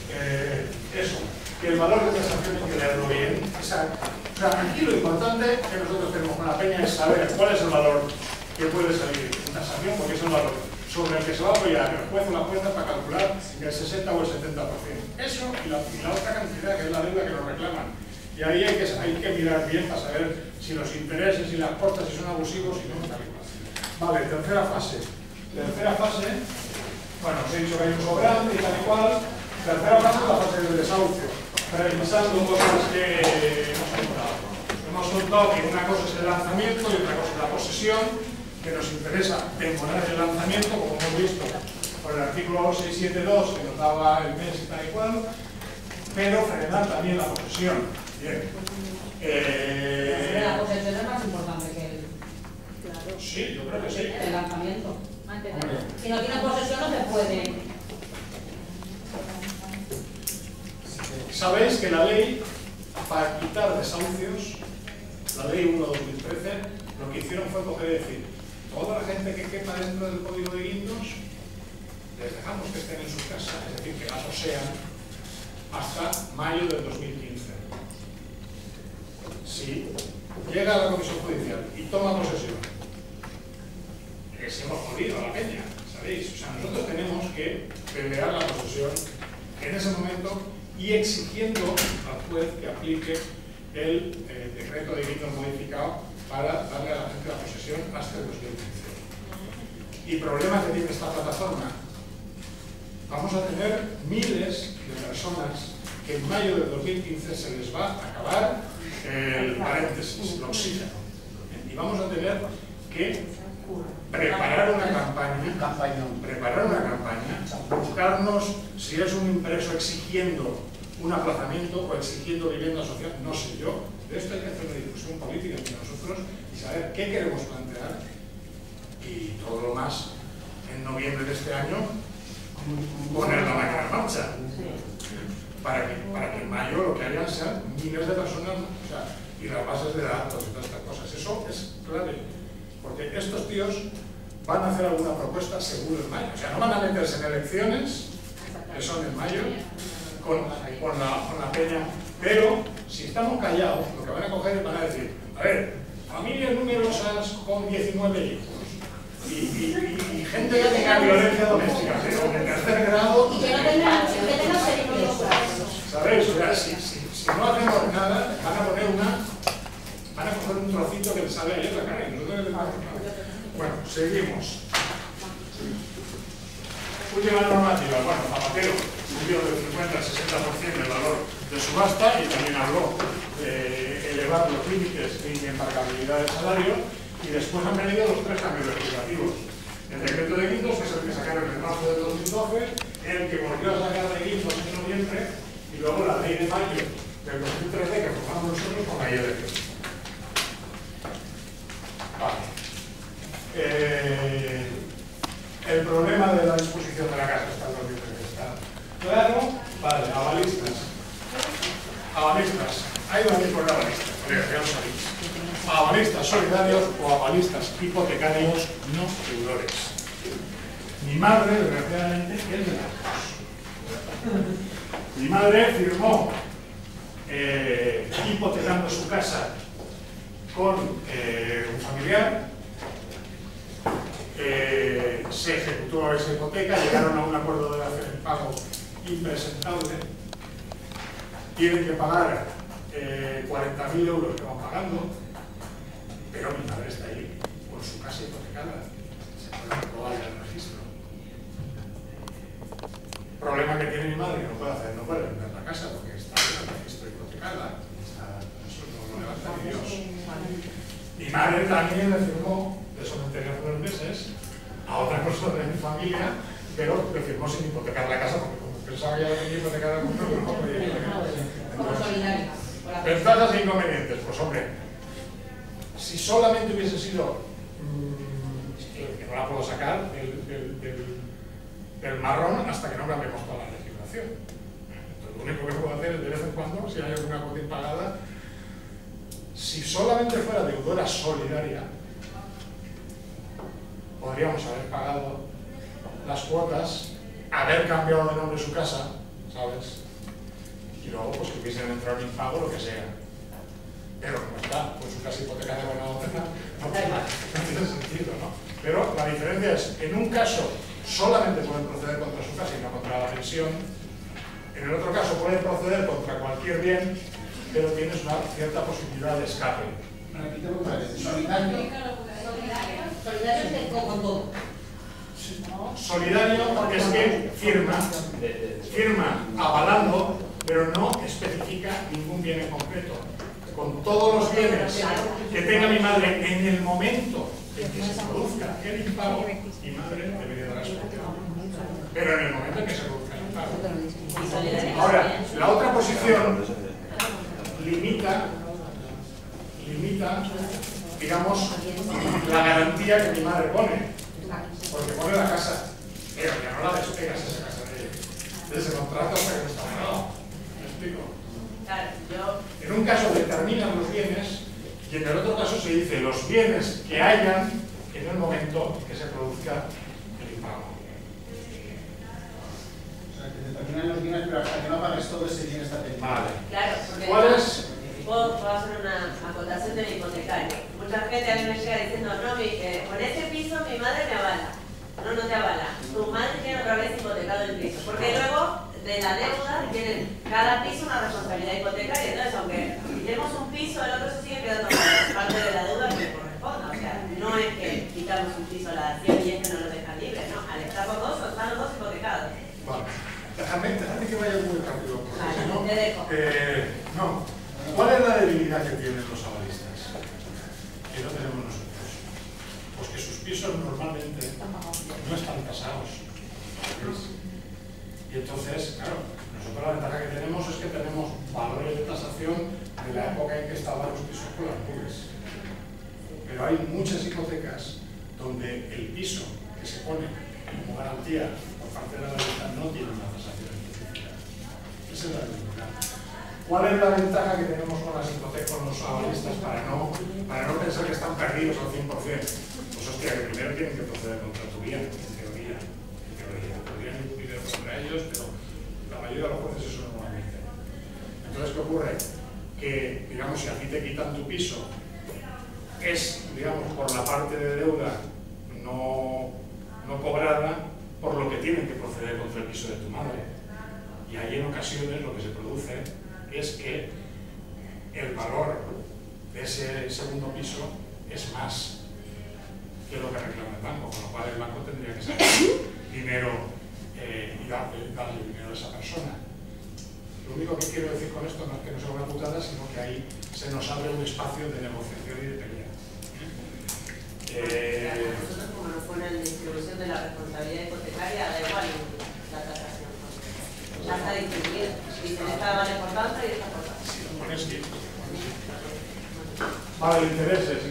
eso, que el valor de tasación hay que leerlo bien. O sea, aquí lo importante que nosotros tenemos con la peña es saber cuál es el valor que puede salir en tasación, porque es el valor sobre el que se va a apoyar el juez o la jueza para calcular el 60 o el 70%. Eso y la otra cantidad, que es la deuda que nos reclaman. Y ahí hay que mirar bien para saber si los intereses y las costas si son abusivos y no, tal y cual. Vale, tercera fase. Bueno, os he dicho que hay un sobrante y tal y cual. Tercera fase es la fase del desahucio. Revisando cosas que hemos contado. Hemos contado que una cosa es el lanzamiento y otra cosa es la posesión, que nos interesa temporar el lanzamiento, como hemos visto por el artículo 672 que nos daba el mes y tal y cual, pero frenar también la posesión. Bien. La posesión es más importante que el... Claro. Sí, yo creo que sí. El lanzamiento. Mantener. Si no tienes posesión no se puede. Sabéis que la ley, para quitar desahucios, la ley 1/2013, lo que hicieron fue coger y decir, toda la gente que quepa dentro del código de guindos, les dejamos que estén en sus casas, es decir, que las posean hasta mayo del 2015. Si llega a la Comisión Judicial y toma posesión, que se hemos jodido a la peña, ¿sabéis? O sea, nosotros tenemos que pelear la posesión en ese momento y exigiendo al juez que aplique el decreto de guindos modificado para darle a la gente la posesión hasta el 2015. Y problema que tiene esta plataforma: vamos a tener miles de personas que en mayo del 2015 se les va a acabar el paréntesis, el oxígeno, y vamos a tener que preparar una campaña, buscarnos si es un impreso exigiendo un aplazamiento o exigiendo vivienda social, no sé yo. De esto hay que hacer una discusión política entre nosotros y saber qué queremos plantear, y todo lo más en noviembre de este año poner la máquina en marcha para que en mayo lo que hayan sean miles de personas, o sea, y las bases de datos y todas estas cosas. Eso es clave, porque estos tíos van a hacer alguna propuesta seguro en mayo, o sea, no van a meterse en elecciones que son en mayo con la peña, pero si estamos callados, lo que van a coger es van a decir: a ver, familias numerosas con 19 hijos y gente que tenga violencia doméstica, pero de tercer grado, Y que no tenga seguimiento. ¿sabéis? O sea, si no hacemos nada, van a coger un trocito que les sale ahí en la cara y nosotros les vamos a hacer. Bueno, seguimos. Última normativa. Bueno, Zapatero subió del 50 al 60% el valor de subasta y también habló de elevar los límites de inembargabilidad del salario, y después han venido los tres cambios legislativos. El decreto de guindos, que es el que sacaron en marzo de 2012, el que volvió a sacar de guindos en noviembre, y luego la ley de mayo del 2013 que formamos nosotros con la ILP. Vale. El problema de la disposición de la casa está en 2013. ¿Está claro? Vale, avalistas. Avalistas. Hay dos tipos de avalistas, porque ya lo sabéis. Avalistas solidarios o avalistas hipotecarios no deudores. Mi madre, desgraciadamente, es de las dos. Mi madre firmó hipotecando su casa con un familiar. Se ejecutó esa hipoteca, llegaron a un acuerdo de hacer el pago impresentable. Tienen que pagar 40.000 euros que van pagando, pero mi madre está ahí con su casa hipotecada. Se puede probar el registro. Problema que tiene mi madre, no puede vender la casa porque está en el registro hipotecada. Eso no lo levanta ni Dios. Mi madre también le firmó, de eso me enteré hace unos meses, a otra persona de mi familia, pero le firmó sin hipotecar la casa porque como pensaba que ya tenía hipotecada el mundo, no podía hipotecar. Ventajas e inconvenientes. Pues hombre, si solamente hubiese sido que no la puedo sacar del marrón hasta que no cambiemos toda la legislación. Entonces, lo único que puedo hacer es de vez en cuando, si hay alguna cuota impagada, si solamente fuera deudora solidaria, podríamos haber pagado las cuotas, haber cambiado de nombre su casa, ¿sabes? Y luego pues que hubiesen entrado en impago, lo que sea. Pero como está, pues su casa hipotecada con la otra, no tiene sentido, ¿no? Pero la diferencia es, en un caso solamente pueden proceder contra su casa y no contra la pensión. En el otro caso pueden proceder contra cualquier bien, pero tienes una cierta posibilidad de escape. Solidario es que firma avalando, pero no especifica ningún bien en concreto. Con todos los bienes que tenga mi madre en el momento en que se produzca el impago, mi madre debería dar la solución. Pero en el momento en que se produzca el impago. Ahora, la otra posición limita, digamos, la garantía que mi madre pone. Porque pone la casa, pero ya no la despegas esa casa de ese contrato hasta que no está pagado. ¿Me explico? Claro, yo... En un caso determinan los bienes y en el otro caso se dice los bienes que hayan en el momento que se produzca el impago. O sea, que determinan los bienes, pero hasta que no pagues todo ese bien está pendiente. Vale. Claro, porque ¿Cuál es? puedo hacer una acotación de mi hipotecario. Mucha gente a mí me llega diciendo, no, con este piso mi madre me avala. no te avala. Tu madre tiene otra vez hipotecado el piso, porque luego de la deuda tienen cada piso una responsabilidad hipotecaria. Entonces, aunque quitemos un piso, el otro se sigue quedando con parte de la deuda que le corresponda. O sea, no es que quitamos un piso a la dación y es que no lo dejan libre, ¿no? Al estar los dos, están los dos hipotecados. Vale. Déjame que vaya muy rápido, porque Vale, si no, te dejo. no. ¿Cuál es la debilidad que tienen los avalistas? Que no tenemos nosotros. Pues que sus pisos normalmente no están tasados. Y entonces, claro, nosotros la ventaja que tenemos es que tenemos valores de tasación de la época en que estaban los pisos con las nubes. Pero hay muchas hipotecas donde el piso que se pone como garantía por parte de la venta no tiene una tasación específica. Esa es la debilidad. ¿Cuál es la ventaja que tenemos con las hipotecas, con los avalistas, para no pensar que están perdidos al 100%? Pues hostia, que primero tienen que proceder contra tu bien, en teoría. Podrían ir contra ellos, pero la mayoría de los jueces eso no lo admiten. Entonces, ¿qué ocurre? Que, digamos, si a ti te quitan tu piso, es, digamos, por la parte de deuda no cobrada, por lo que tienen que proceder contra el piso de tu madre. Y ahí en ocasiones lo que se produce es que el valor de ese segundo piso es más que lo que reclama el banco, con lo cual el banco tendría que sacar dinero y darle dinero a esa persona. Lo único que quiero decir con esto no es que no sea una putada, sino que ahí se nos abre un espacio de negociación y de pelea. Nosotros, como nos pone en distribución de la responsabilidad hipotecaria, da igual la tasación. Ya está distribuida. Dicen, esta vale por tanto y esta por tanto. Sí, lo pones bien. Vale, intereses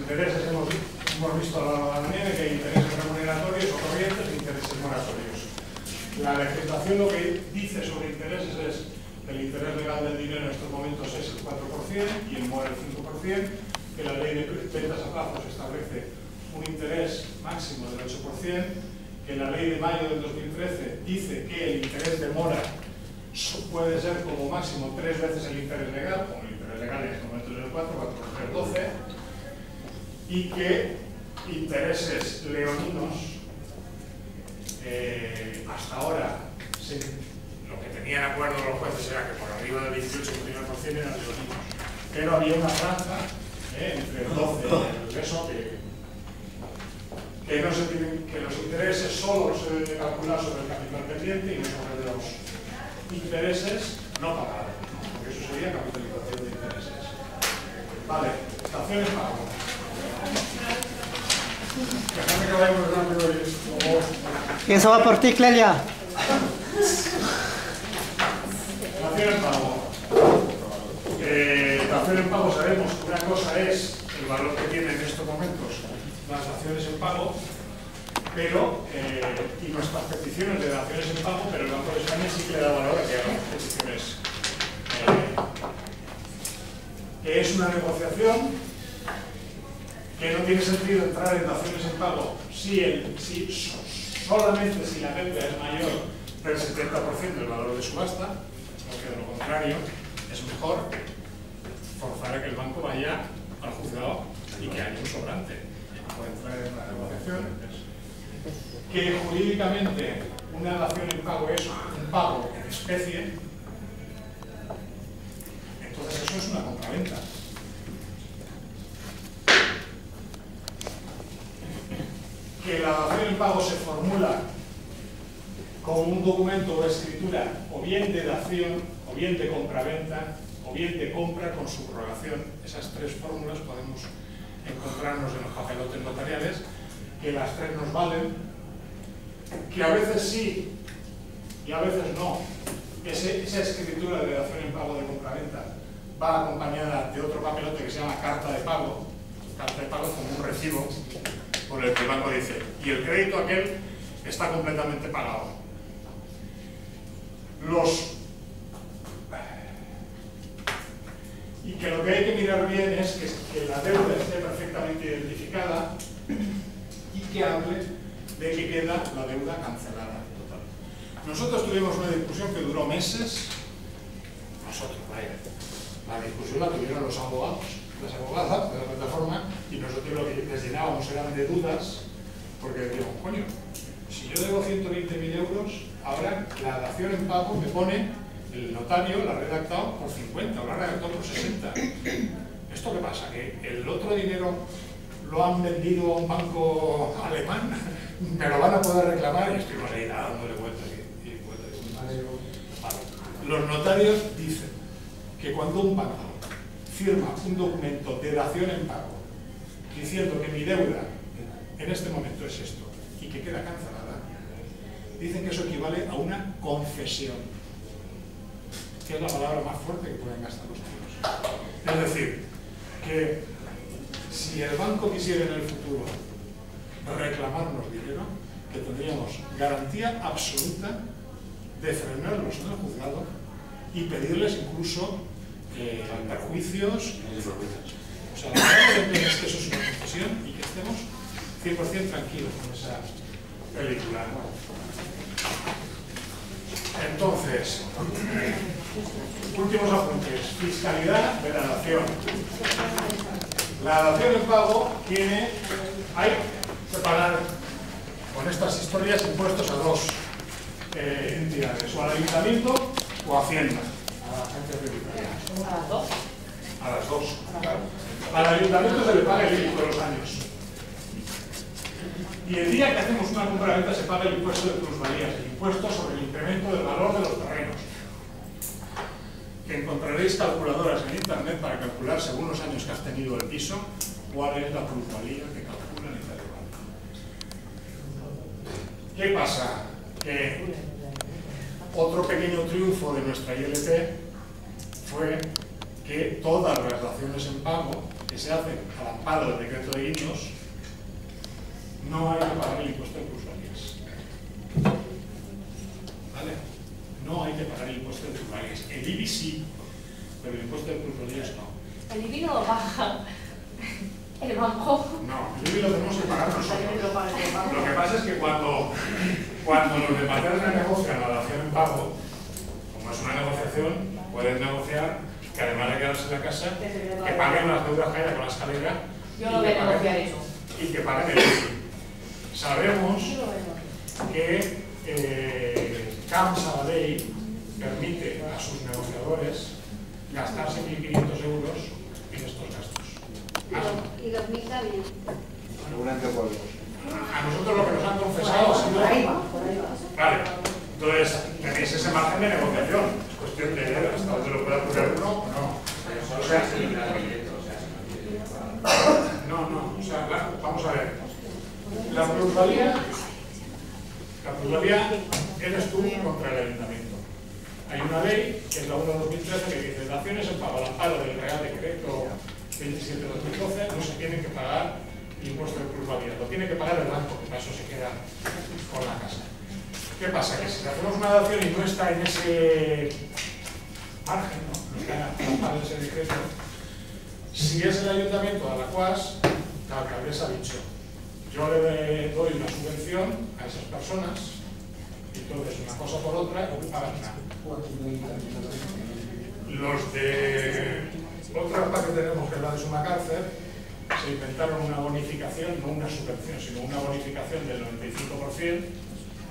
hemos visto a la mañana que hay intereses remuneratorios o corrientes e intereses moratorios. La legislación lo que dice sobre intereses es que el interés legal del dinero en estos momentos es el 4% y el mora el 5%, que la ley de ventas a plazos establece un interés máximo del 8%, que la ley de mayo del 2013 dice que el interés de mora puede ser como máximo 3 veces el interés legal, como el interés legal en este momento es el 4 por 3, 12, y que intereses leoninos hasta ahora lo que tenían acuerdo los jueces era que por arriba del 18 o 19% eran leoninos, pero había una franja entre el 12 y el eso que no se tienen, que los intereses solo se deben calcular sobre el capital pendiente y no sobre los intereses no pagados, porque eso sería capitalización de intereses. Vale, estaciones pago. Déjame que vaya muy rápido y esto. Eso va por ti, Clelia. Estaciones pago. Estaciones pago sabemos que una cosa es el valor que tienen en estos momentos las daciones en pago, pero y nuestras peticiones de daciones en pago, pero el Banco de España sí que le da valor a que hagamos peticiones. Que es una negociación que no tiene sentido entrar en daciones en pago solamente si la deuda es mayor del 70% del valor de subasta, porque de lo contrario es mejor forzar a que el banco vaya al juzgado y que haya un sobrante. Por entrar en la negociación, que jurídicamente una dación en pago es un pago en especie, entonces eso es una compraventa. Que la dación en pago se formula como un documento o escritura o bien de dación, o bien de compraventa, o bien de compra con subrogación. Esas tres fórmulas podemos encontrarnos en los papelotes notariales, que las tres nos valen, que a veces sí y a veces no. Esa escritura de dación en pago de compraventa va acompañada de otro papelote que se llama carta de pago. Carta de pago es como un recibo por el que el banco dice, y el crédito aquel está completamente pagado. Y que lo que hay que mirar bien es que la deuda esté perfectamente identificada y que hable de que queda la deuda cancelada. Nosotros tuvimos una discusión que duró meses. Nosotros, vaya. La discusión la tuvieron los abogados, las abogadas de la plataforma, y nosotros lo que les llenábamos eran de dudas, porque decíamos, coño, si yo debo 120.000 euros, ahora la dación en pago me pone, el notario la ha redactado por 50, o la ha redactado por 60. ¿Esto qué pasa? ¿Que el otro dinero lo han vendido a un banco alemán? ¿Me lo van a poder reclamar? Y estoy por ahí dándole vueltas y vueltas. Vale. Los notarios dicen que cuando un banco firma un documento de dación en pago diciendo que mi deuda en este momento es esto y que queda cancelada, dicen que eso equivale a una concesión, que es la palabra más fuerte que pueden gastar los tíos. Es decir, que si el banco quisiera en el futuro reclamarnos dinero, que tendríamos garantía absoluta de frenarlos en el juzgado y pedirles incluso perjuicios. O sea, la verdad es que eso es una concesión y que estemos 100% tranquilos con esa película. Entonces, últimos apuntes. Fiscalidad de la dación. La dación en pago hay que pagar con estas historias impuestos a dos entidades, o al ayuntamiento o a Hacienda, a la agencia tributaria. ¿A las dos? A las dos. Al ayuntamiento se le paga el IBI todos los años. Y el día que hacemos una compra-venta se paga el impuesto de plusvalías, el impuesto sobre el incremento del valor de los terrenos. Que encontraréis calculadoras en internet para calcular, según los años que has tenido el piso, cuál es la plusvalía que calculan y tal y cual. ¿Qué pasa? Que otro pequeño triunfo de nuestra ILT fue que todas las daciones en pago que se hacen al amparo del decreto de guindos no hay que pagar el impuesto de plusvalías. ¿Vale? No hay que pagar el impuesto de plusvalías. El IBI sí, pero el impuesto de plusvalías no. El IBI no lo paga el banco. No, el IBI lo tenemos que pagar nosotros. Lo que pasa es que cuando los de Paterna negocian la dación en pago, como es una negociación, pueden negociar que además de quedarse en la casa, que paguen las deudas que haya con la escalera. Yo no voy a negociar eso. Y que paguen el IBI. Sabemos que CAM Sabadell permite a sus negociadores gastarse 1.500 euros en estos gastos. Y 2.000 también. A nosotros lo que nos han confesado ha sido... Vale, entonces tenéis ese margen de negociación. Es cuestión de hasta dónde lo pueda poner uno o no. O sea, no, o sea, vamos a ver. La plusvalía eres tú contra el ayuntamiento. Hay una ley, que es la 1/2013, que dice daciones en pago al amparo del Real Decreto 27/2012 no se tienen que pagar el impuesto de plusvalía, lo tiene que pagar el banco, que para eso se queda con la casa. ¿Qué pasa? Que si hacemos una dación y no está en ese margen, no está en amparo de ese decreto, si es el ayuntamiento a la CUAS, la alcaldesa ha dicho: yo le doy una subvención a esas personas, y entonces una cosa por otra, no pagan nada. Los de otra parte que tenemos, que es la de Sumacárcer, se inventaron una bonificación, no una subvención, sino una bonificación del 95%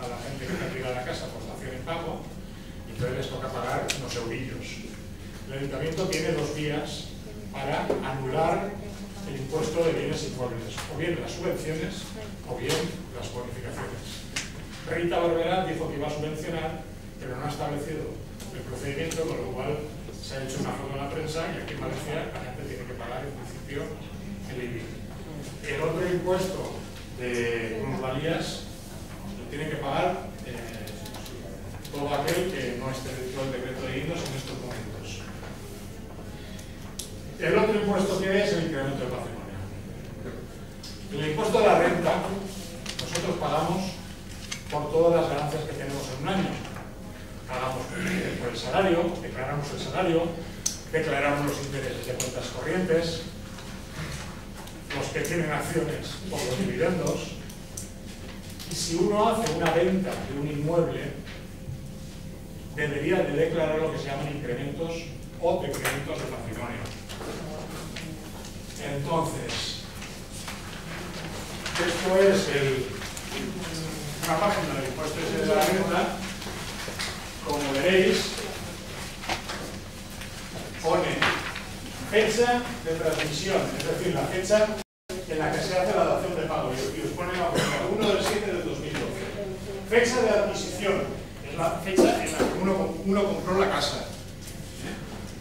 a la gente que retira la casa por dación en pago, y entonces les toca pagar unos eurillos. El ayuntamiento tiene 2 días para anular el impuesto de bienes inmuebles, o bien las subvenciones o bien las bonificaciones. Rita Barberá dijo que iba a subvencionar, pero no ha establecido el procedimiento, con lo cual se ha hecho una foto en la prensa y aquí en Valencia la gente tiene que pagar en principio el IBI. El otro impuesto de plusvalías lo tiene que pagar todo aquel que no esté dentro del decreto de guindos en estos momentos. El otro impuesto que es el incremento del patrimonio. El impuesto de la renta, nosotros pagamos por todas las ganancias que tenemos en un año. Pagamos por el salario, declaramos el salario, declaramos los intereses de cuentas corrientes, los que tienen acciones por los dividendos. Y si uno hace una venta de un inmueble, debería de declarar lo que se llaman incrementos o decrementos de patrimonio. Entonces, esto es una página del impuesto de la renta, como veréis, pone fecha de transmisión, es decir, la fecha en la que se hace la dación de pago, y os pone la fecha 1/7/2012. Fecha de adquisición, es la fecha en la que uno compró la casa.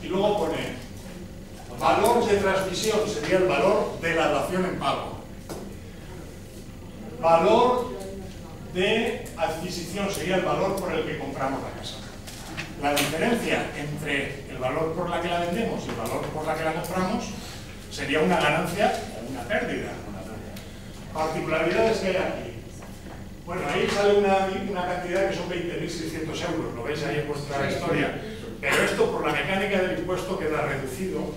Y luego pone valor de transmisión, sería el valor de la dación en pago. Valor de adquisición sería el valor por el que compramos la casa. La diferencia entre el valor por la que la vendemos y el valor por la que la compramos sería una ganancia o una pérdida. Particularidades que hay aquí. Bueno, ahí sale una cantidad que son 20.600 euros, lo veis ahí en vuestra historia. Pero esto por la mecánica del impuesto queda reducido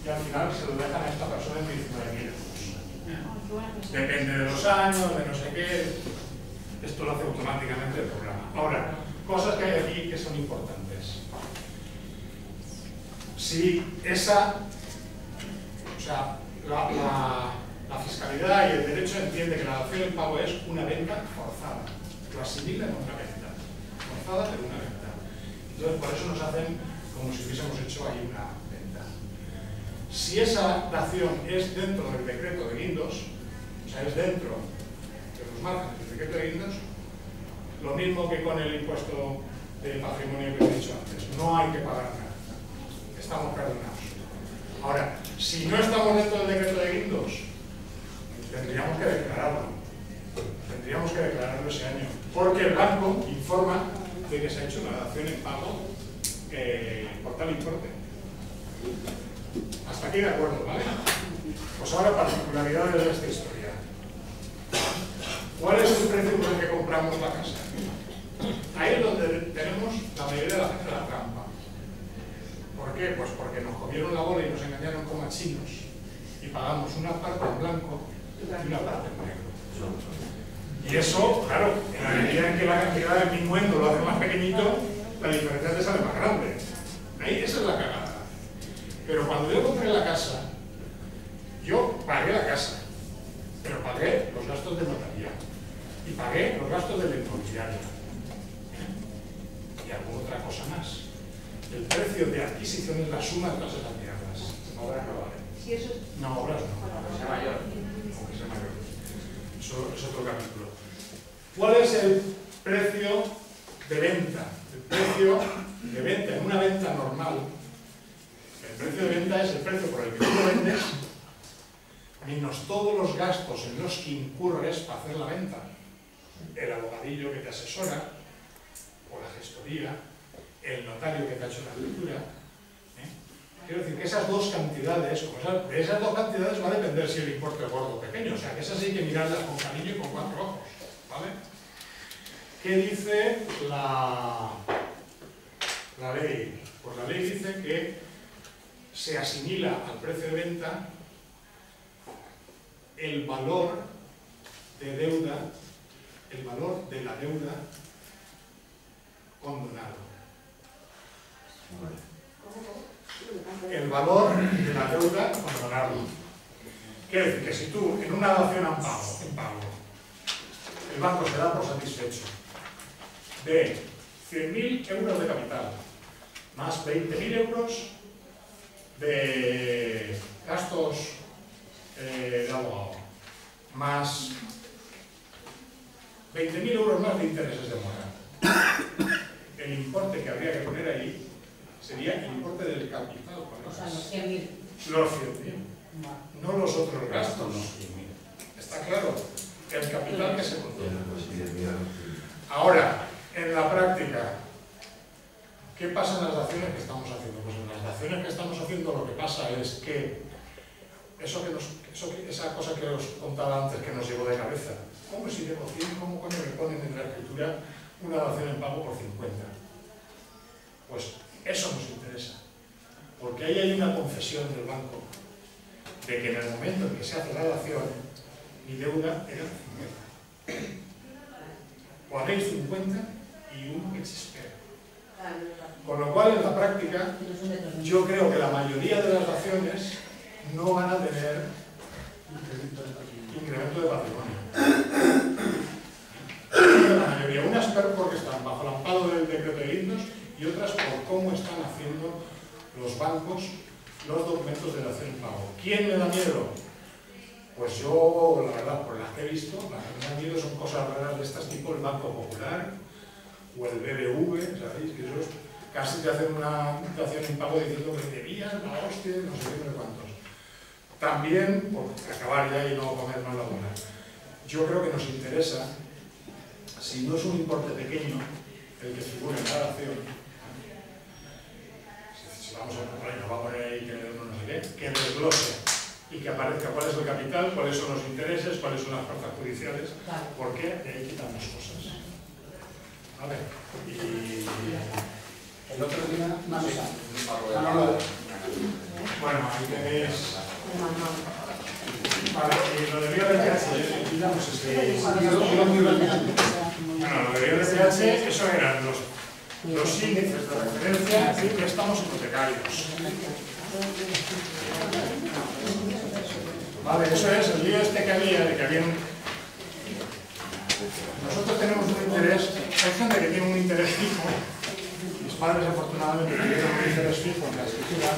y al final se lo dejan a esta persona en 19.000 euros. Depende de los años, de no sé qué. Esto lo hace automáticamente el programa. Ahora, cosas que hay aquí que son importantes. Si esa, o sea, la fiscalidad y el derecho entiende que la dación en pago es una venta forzada. Lo asimilan a una venta. Forzada, pero una venta. Entonces, por eso nos hacen como si hubiésemos hecho ahí una venta. Si esa dación es dentro del decreto de guindos, o sea, es dentro de los márgenes del decreto de guindos, lo mismo que con el impuesto de patrimonio que os he dicho antes, no hay que pagar nada. Estamos perdonados. Ahora, si no estamos dentro del decreto de guindos, tendríamos que declararlo. Tendríamos que declararlo ese año. Porque el banco informa de que se ha hecho una dación en pago por tal importe. Hasta aquí de acuerdo, ¿vale? Pues ahora particularidades de esta historia. ¿Cuál es el precio por el que compramos la casa? Ahí es donde tenemos la mayoría de la gente la trampa. ¿Por qué? Pues porque nos comieron la bola y nos engañaron como a chinos y pagamos una parte en blanco y una parte en negro. Y eso, claro, en la medida en que la cantidad de minuendo lo hace más pequeñito, la diferencia te sale más grande. Ahí esa es la cagada. Pero cuando yo compré la casa, yo pagué la casa, pero pagué los gastos de notaría y pagué los gastos de la inmobiliaria y alguna otra cosa más. El precio de adquisición es la suma de todas esas mierdas. Obras no valen. Si eso es... No, obras no. Aunque sea mayor. Aunque sea mayor. Eso es otro capítulo. ¿Cuál es el precio de venta? El precio de venta en una venta normal. El precio de venta es el precio por el que tú lo vendes menos todos los gastos en los que incurres para hacer la venta. El abogadillo que te asesora, o la gestoría, el notario que te ha hecho la escritura. Quiero decir que esas dos cantidades, de esas dos cantidades va a depender si el importe es gordo o pequeño, o sea que esas hay que mirarlas con cariño y con 4 ojos, ¿vale? ¿Qué dice la ley? Pues la ley dice que se asimila al precio de venta el valor de deuda, el valor de la deuda condonado. El valor de la deuda condonado. Quiere decir que si tú en una dación en pago, el banco se da por satisfecho de 100.000 euros de capital más 20.000 euros de gastos de abogado, más 20.000 euros más de intereses de mora. El importe que habría que poner ahí sería el importe del capital. O sea, los 100.000. Los 100.000. No los otros gastos. ¿Está claro? El capital que se condona. Ahora, en la práctica, ¿qué pasa en las daciones que estamos haciendo? Pues en las daciones que estamos haciendo lo que pasa es que esa cosa que os contaba antes que nos llevó de cabeza, ¿cómo si debo 100? ¿Cómo coño me ponen en la escritura una dación en pago por 50? Pues eso nos interesa, porque ahí hay una confesión del banco de que en el momento en que se hace la dación, mi deuda era 50. O haréis 50 y uno que se espera. Con lo cual, en la práctica, yo creo que la mayoría de las daciones no van a tener incremento de patrimonio. unas porque están bajo el amparo del decreto de INDOS y otras por cómo están haciendo los bancos los documentos de dación en pago. ¿Quién me da miedo? Pues yo, la verdad, por las que he visto, las que me dan miedo son cosas raras de estas tipo el Banco Popular o el BBV, ¿sabéis? Que esos casi te hacen una dación en pago diciendo que debías, la hostia, no sé qué, no sé cuántos. También, por acabar ya y no comer más la bola, yo creo que nos interesa, si no es un importe pequeño el que figura en la dación, si vamos a poner, nos va a poner ahí que no sé qué, que desglose y que aparezca cuál es el capital, cuáles son los intereses, cuáles son las fuerzas judiciales, porque de ahí quitamos cosas. ¿Vale? Y el otro día, bueno, ahí tenéis. Vale, y lo de IRPH, quitamos bueno, lo de IRPH, eso eran los índices de referencia de préstamos hipotecarios. Vale, eso es el lío este que había, de que había nosotros tenemos un interés, hay gente que tiene un interés fijo, mis padres afortunadamente tienen un interés fijo en la escritura,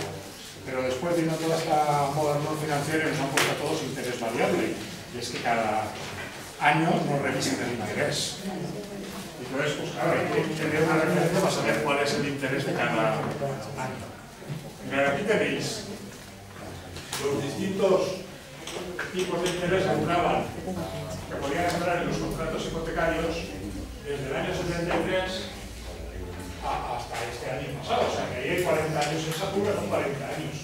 pero después vino toda esta modernización financiera y nos han puesto a todos interés variable, y es que cada año nos revisan el interés. Entonces, pues claro, hay que tener una referencia para saber cuál es el interés de cada año. Mirad, aquí tenéis los distintos tipos de interés que duraban, que podían entrar en los contratos hipotecarios desde el año 73 hasta este año pasado. O sea, que ahí hay 40 años en esa curva, son 40 años.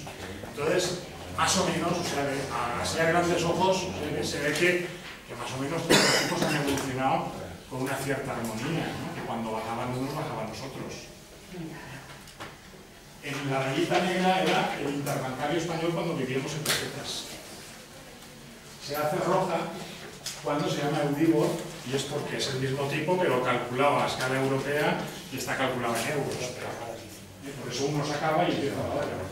Entonces, más o menos, o sea, así a grandes ojos, se ve que más o menos todos los tipos han evolucionado con una cierta armonía, ¿no? Que cuando bajaban unos, bajaban los otros. En la rayita negra era el interbancario español cuando vivíamos en pesetas. Se hace roja cuando se llama Euribor, y es porque es el mismo tipo, pero calculado a escala europea y está calculado en euros. Por eso uno se acaba y empieza la otra.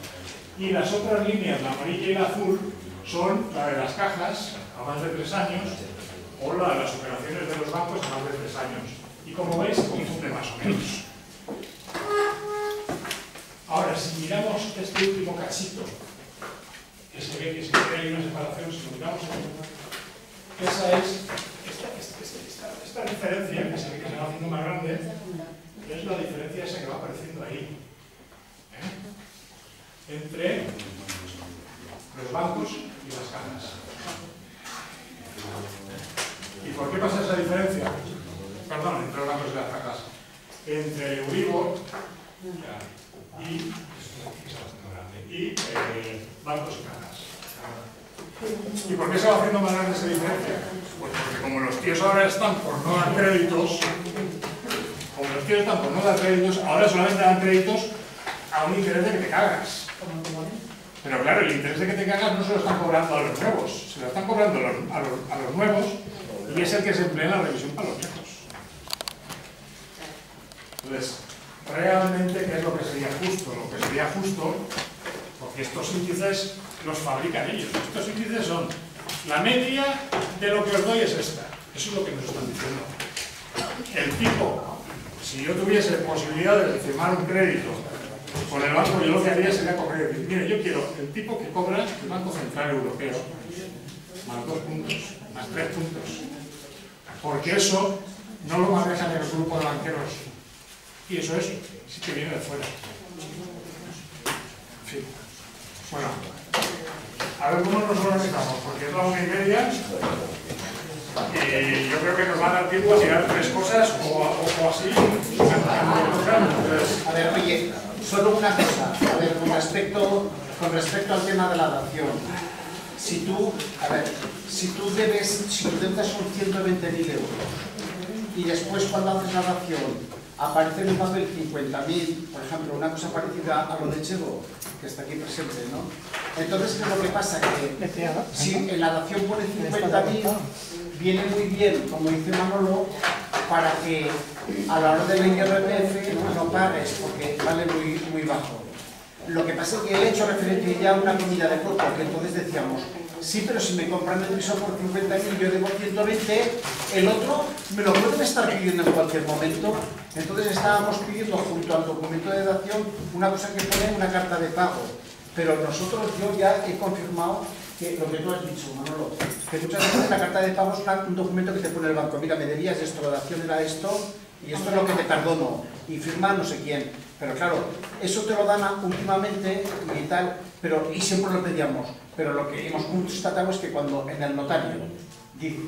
Y las otras líneas, la amarilla y la azul, son la de las cajas a más de 3 años o la de las operaciones de los bancos a más de 3 años. Y como veis, confunde más o menos. Ahora, si miramos este último cachito, que se ve que hay una separación, si lo miramos, esa es esta diferencia, que se ve que se va haciendo más grande, es la diferencia esa que va apareciendo ahí, entre los bancos y las cajas. ¿Y por qué pasa esa diferencia? Perdón, entre los bancos y las cajas. Entre Euribor y bancos y cajas. ¿Y por qué se va haciendo más grande esa diferencia? Pues porque como los tíos ahora están por no dar créditos, ahora solamente dan créditos a un interés de que te cagas. Pero claro, el interés de que te cagas no se lo están cobrando a los nuevos, se lo están cobrando a los nuevos, y es el que se emplea en la revisión para los viejos. Entonces, realmente, ¿qué es lo que sería justo? Lo que sería justo, porque estos índices los fabrican ellos. Estos índices son la media de lo que os doy es esta. Eso es lo que nos están diciendo. El tipo, si yo tuviese posibilidades de firmar un crédito con el banco, yo lo que haría sería coger y decir, mire, yo quiero el tipo que cobra el Banco Central Europeo, más 2 puntos, más 3 puntos. Porque eso no lo manejan el grupo de banqueros. Y eso sí que viene de fuera. En fin. Bueno, a ver cómo nos organizamos, porque es la 1:30 y yo creo que nos va a dar tiempo a tirar 3 cosas o así. A ver, oye, solo una cosa, a ver, con respecto al tema de la dación. Si tu deuda son 120.000 euros y después cuando haces la dación aparece en un papel 50.000, por ejemplo, una cosa parecida a lo de Chego, que está aquí presente, ¿no? Entonces, ¿qué es lo que pasa? Que si en la dación pone 50.000, viene muy bien, como dice Manolo, para que a la hora del IRPF no pagues, porque vale muy bajo. Lo que pasa es que él ha hecho referencia ya a una comida de coto, que entonces decíamos, sí, pero si me compran el piso por 50.000 yo debo 120, el otro me lo pueden estar pidiendo en cualquier momento. Entonces estábamos pidiendo junto al documento de dación una cosa que pone una carta de pago. Pero nosotros, yo ya he confirmado que lo que tú has dicho, Manolo, que muchas veces la carta de pago es un documento que te pone el banco. Mira, me debías esto, la dación era esto, y esto es lo que te perdono, y firma no sé quién. Pero claro, eso te lo dan últimamente y tal, pero, y siempre lo pedíamos. Pero lo que hemos constatado es que cuando en el notario dice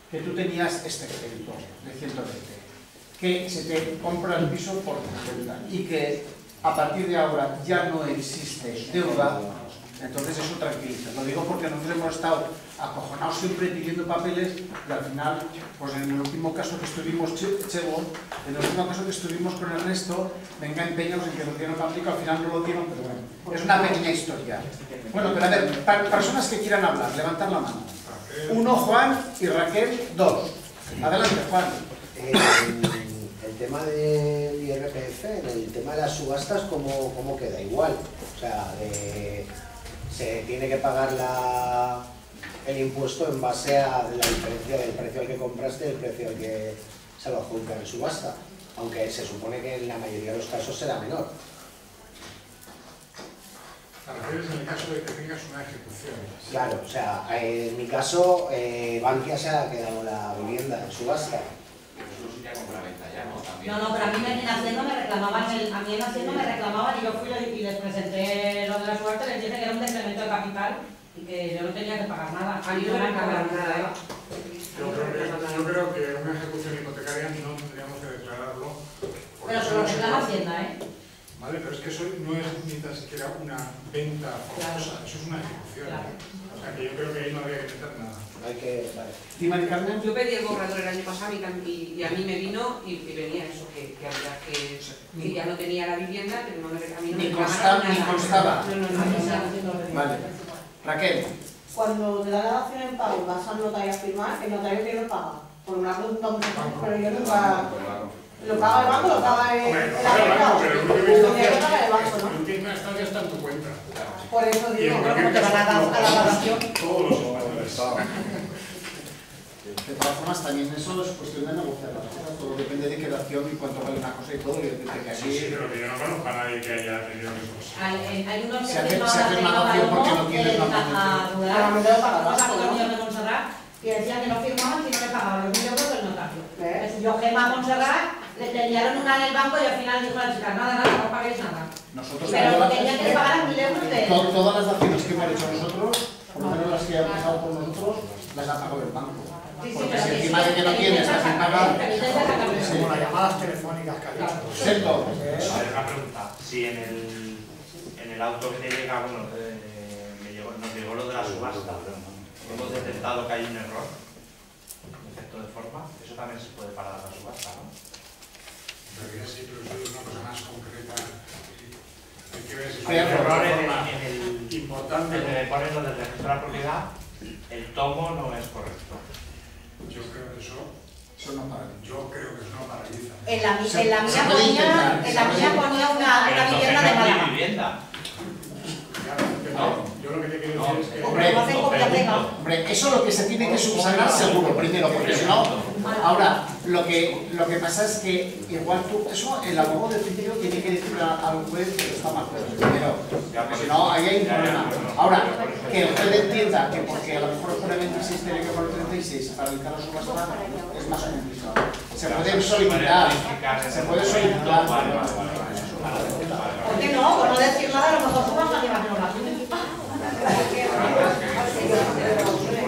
que tú tenías este crédito de 120, que se te compra el piso por 50 y que a partir de ahora ya no existe deuda, entonces eso tranquiliza. Lo digo porque nosotros hemos estado acojonados siempre pidiendo papeles y al final, pues en el último caso que estuvimos, Chego, en el último caso que estuvimos con Ernesto, venga empeñados en que nos dieron papel, que al final no lo dieron, pero bueno, es una pequeña historia. Bueno, pero a ver, personas que quieran hablar, levantar la mano. 1, Juan, y Raquel, 2. Adelante, Juan. El tema del IRPF, en el tema de las subastas, ¿cómo queda? Igual. O sea, se tiene que pagar el impuesto en base a la diferencia del precio al que compraste y el precio al que se lo adjudica en subasta. Aunque se supone que en la mayoría de los casos será menor. ¿Te refieres en el caso de que tengas una ejecución? Claro, o sea, en mi caso, Bankia se ha quedado la vivienda en subasta. No, pero a mí en Hacienda me reclamaban, a mí en Hacienda me reclamaban y yo fui y les presenté lo de la subasta, les dije que era un decremento de capital y que yo no tenía que pagar nada. A mí no me han pagado nada, Yo creo que una ejecución hipotecaria no tendríamos que declararlo. Pero se lo reclama Hacienda, ¿eh? Vale, pero es que eso no es ni tan siquiera una venta forzosa, eso es una ejecución. Claro. O sea que yo creo que ahí no habría que meter nada. Hay que... Vale. ¿Y Mari Carmen? Yo pedí el borrador el año pasado y a mí me vino y venía eso, que había que ya no tenía la vivienda, que no me, a mí no Ni me constaba. No. Vale. Raquel. Cuando te da la dación en pago y vas al notario a firmar, el notario que lo paga. Por una pregunta muy fácil, pero yo nunca... Lo paga el banco, lo paga el agregado. En última instancia está en tu cuenta. Por eso digo, ¿cómo te van a la dación? Todos los españoles. De todas formas, también eso es cuestión de negociar las cosas, todo depende de qué dación y cuánto vale una cosa y todo, y de que aquí... Sí, pero que yo no conozco a nadie que haya tenido que cosas. Hay unos que Se hace firmaban una dación porque no tienes la a Rural, los amigos de Montserrat, y decían que no firmaban si no le pagaban los 1.000 euros del notario. Yo Gema a Montserrat, le enviaron una en el banco y al final dijo a la chica, nada, no paguéis nada. Nosotros, pero tenían que pagar 1.000 euros de... Todas las daciones que hemos hecho nosotros, por lo menos las que han pasado por nosotros, las ha pagado el banco. Porque si encima de que no tienes, las han pagado... Como las llamadas telefónicas que ha dicho. Sergio. Una pregunta. Si en el auto que te llega, bueno, nos llegó lo de la subasta, hemos detectado que hay un error, un defecto de forma, eso también se puede parar la subasta, ¿no? En realidad sí, pero eso es una cosa más concreta. Hay que ver si es un error error importante. En el pones donde el registro de la propiedad, el tomo no es correcto. Yo creo que eso no paraliza. Yo creo que eso no paraliza. En la mía ponía una vivienda de mala. Yo lo que te quiero decir es que... Hombre, eso es lo que se tiene que subsanar seguro, primero, porque si no... Ahora, lo que pasa es que igual tú... Eso, el abogado del principio tiene que decir al juez que está mal puesto, primero. Porque si no, ahí hay un problema. Ahora, que el juez entienda que porque a lo mejor pone 26 tiene que poner 36 para evitar la subasta es más complicado. Se puede solicitar. Se puede solicitar. ¿Por qué no? Por no decir nada, a lo mejor subasta lleva menos la suya.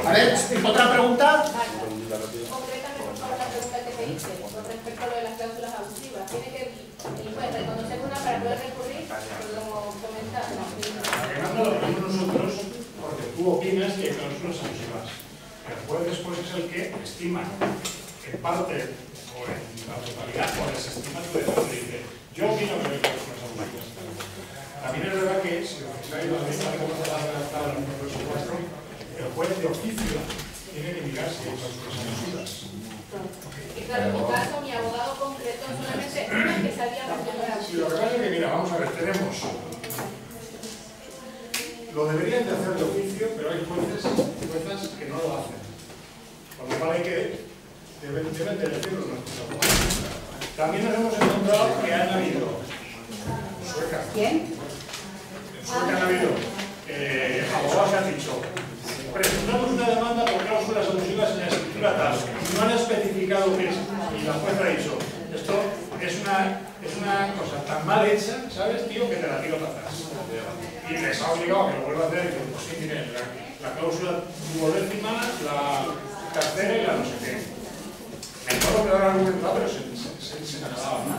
A ver, ¿otra pregunta? Concretamente, por la pregunta que te hice, con respecto a lo de las cláusulas abusivas, ¿tiene que el juez reconocer una para poder recurrir? Como comentaste. No lo ponemos nosotros porque tú opinas que hay cláusulas abusivas. El juez después es el que estima en parte o en la totalidad o desestima tu derecho y dice yo opino que hay cláusulas abusivas. También es verdad que si os fijáis la lista de cómo está redactada en el presupuesto, el juez de oficio tiene que mirar si hay cláusulas abusivas. Y claro, en mi caso, mi abogado concretó solamente una que sabíamos que no era Si lo que pasa es que, mira, vamos a ver, tenemos lo deberían de hacer de oficio, pero hay jueces y juezas que no lo hacen. Con lo cual deben de decirlo nuestros abogados. También nos hemos encontrado que han habido suecas. ¿Quién? En Sueca han habido abogados que han dicho: presentamos una demanda por cláusulas abusivas en la escritura tal. No han especificado qué es. Y la jueza ha dicho: esto es una cosa tan mal hecha, ¿sabes, tío? Que te la tiro para atrás. Y les ha obligado a que lo vuelva a hacer. Y dicen: pues sí, miren, la cláusula duodécima, la tercera y la no sé qué. Mejor lo que ahora argumentado, pero se acababa, ¿no?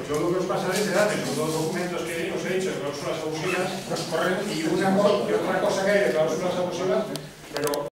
Yo lo que os pasaré será de los dos documentos que os he dicho de cláusulas abusivas, y otra cosa que hay de cláusulas abusivas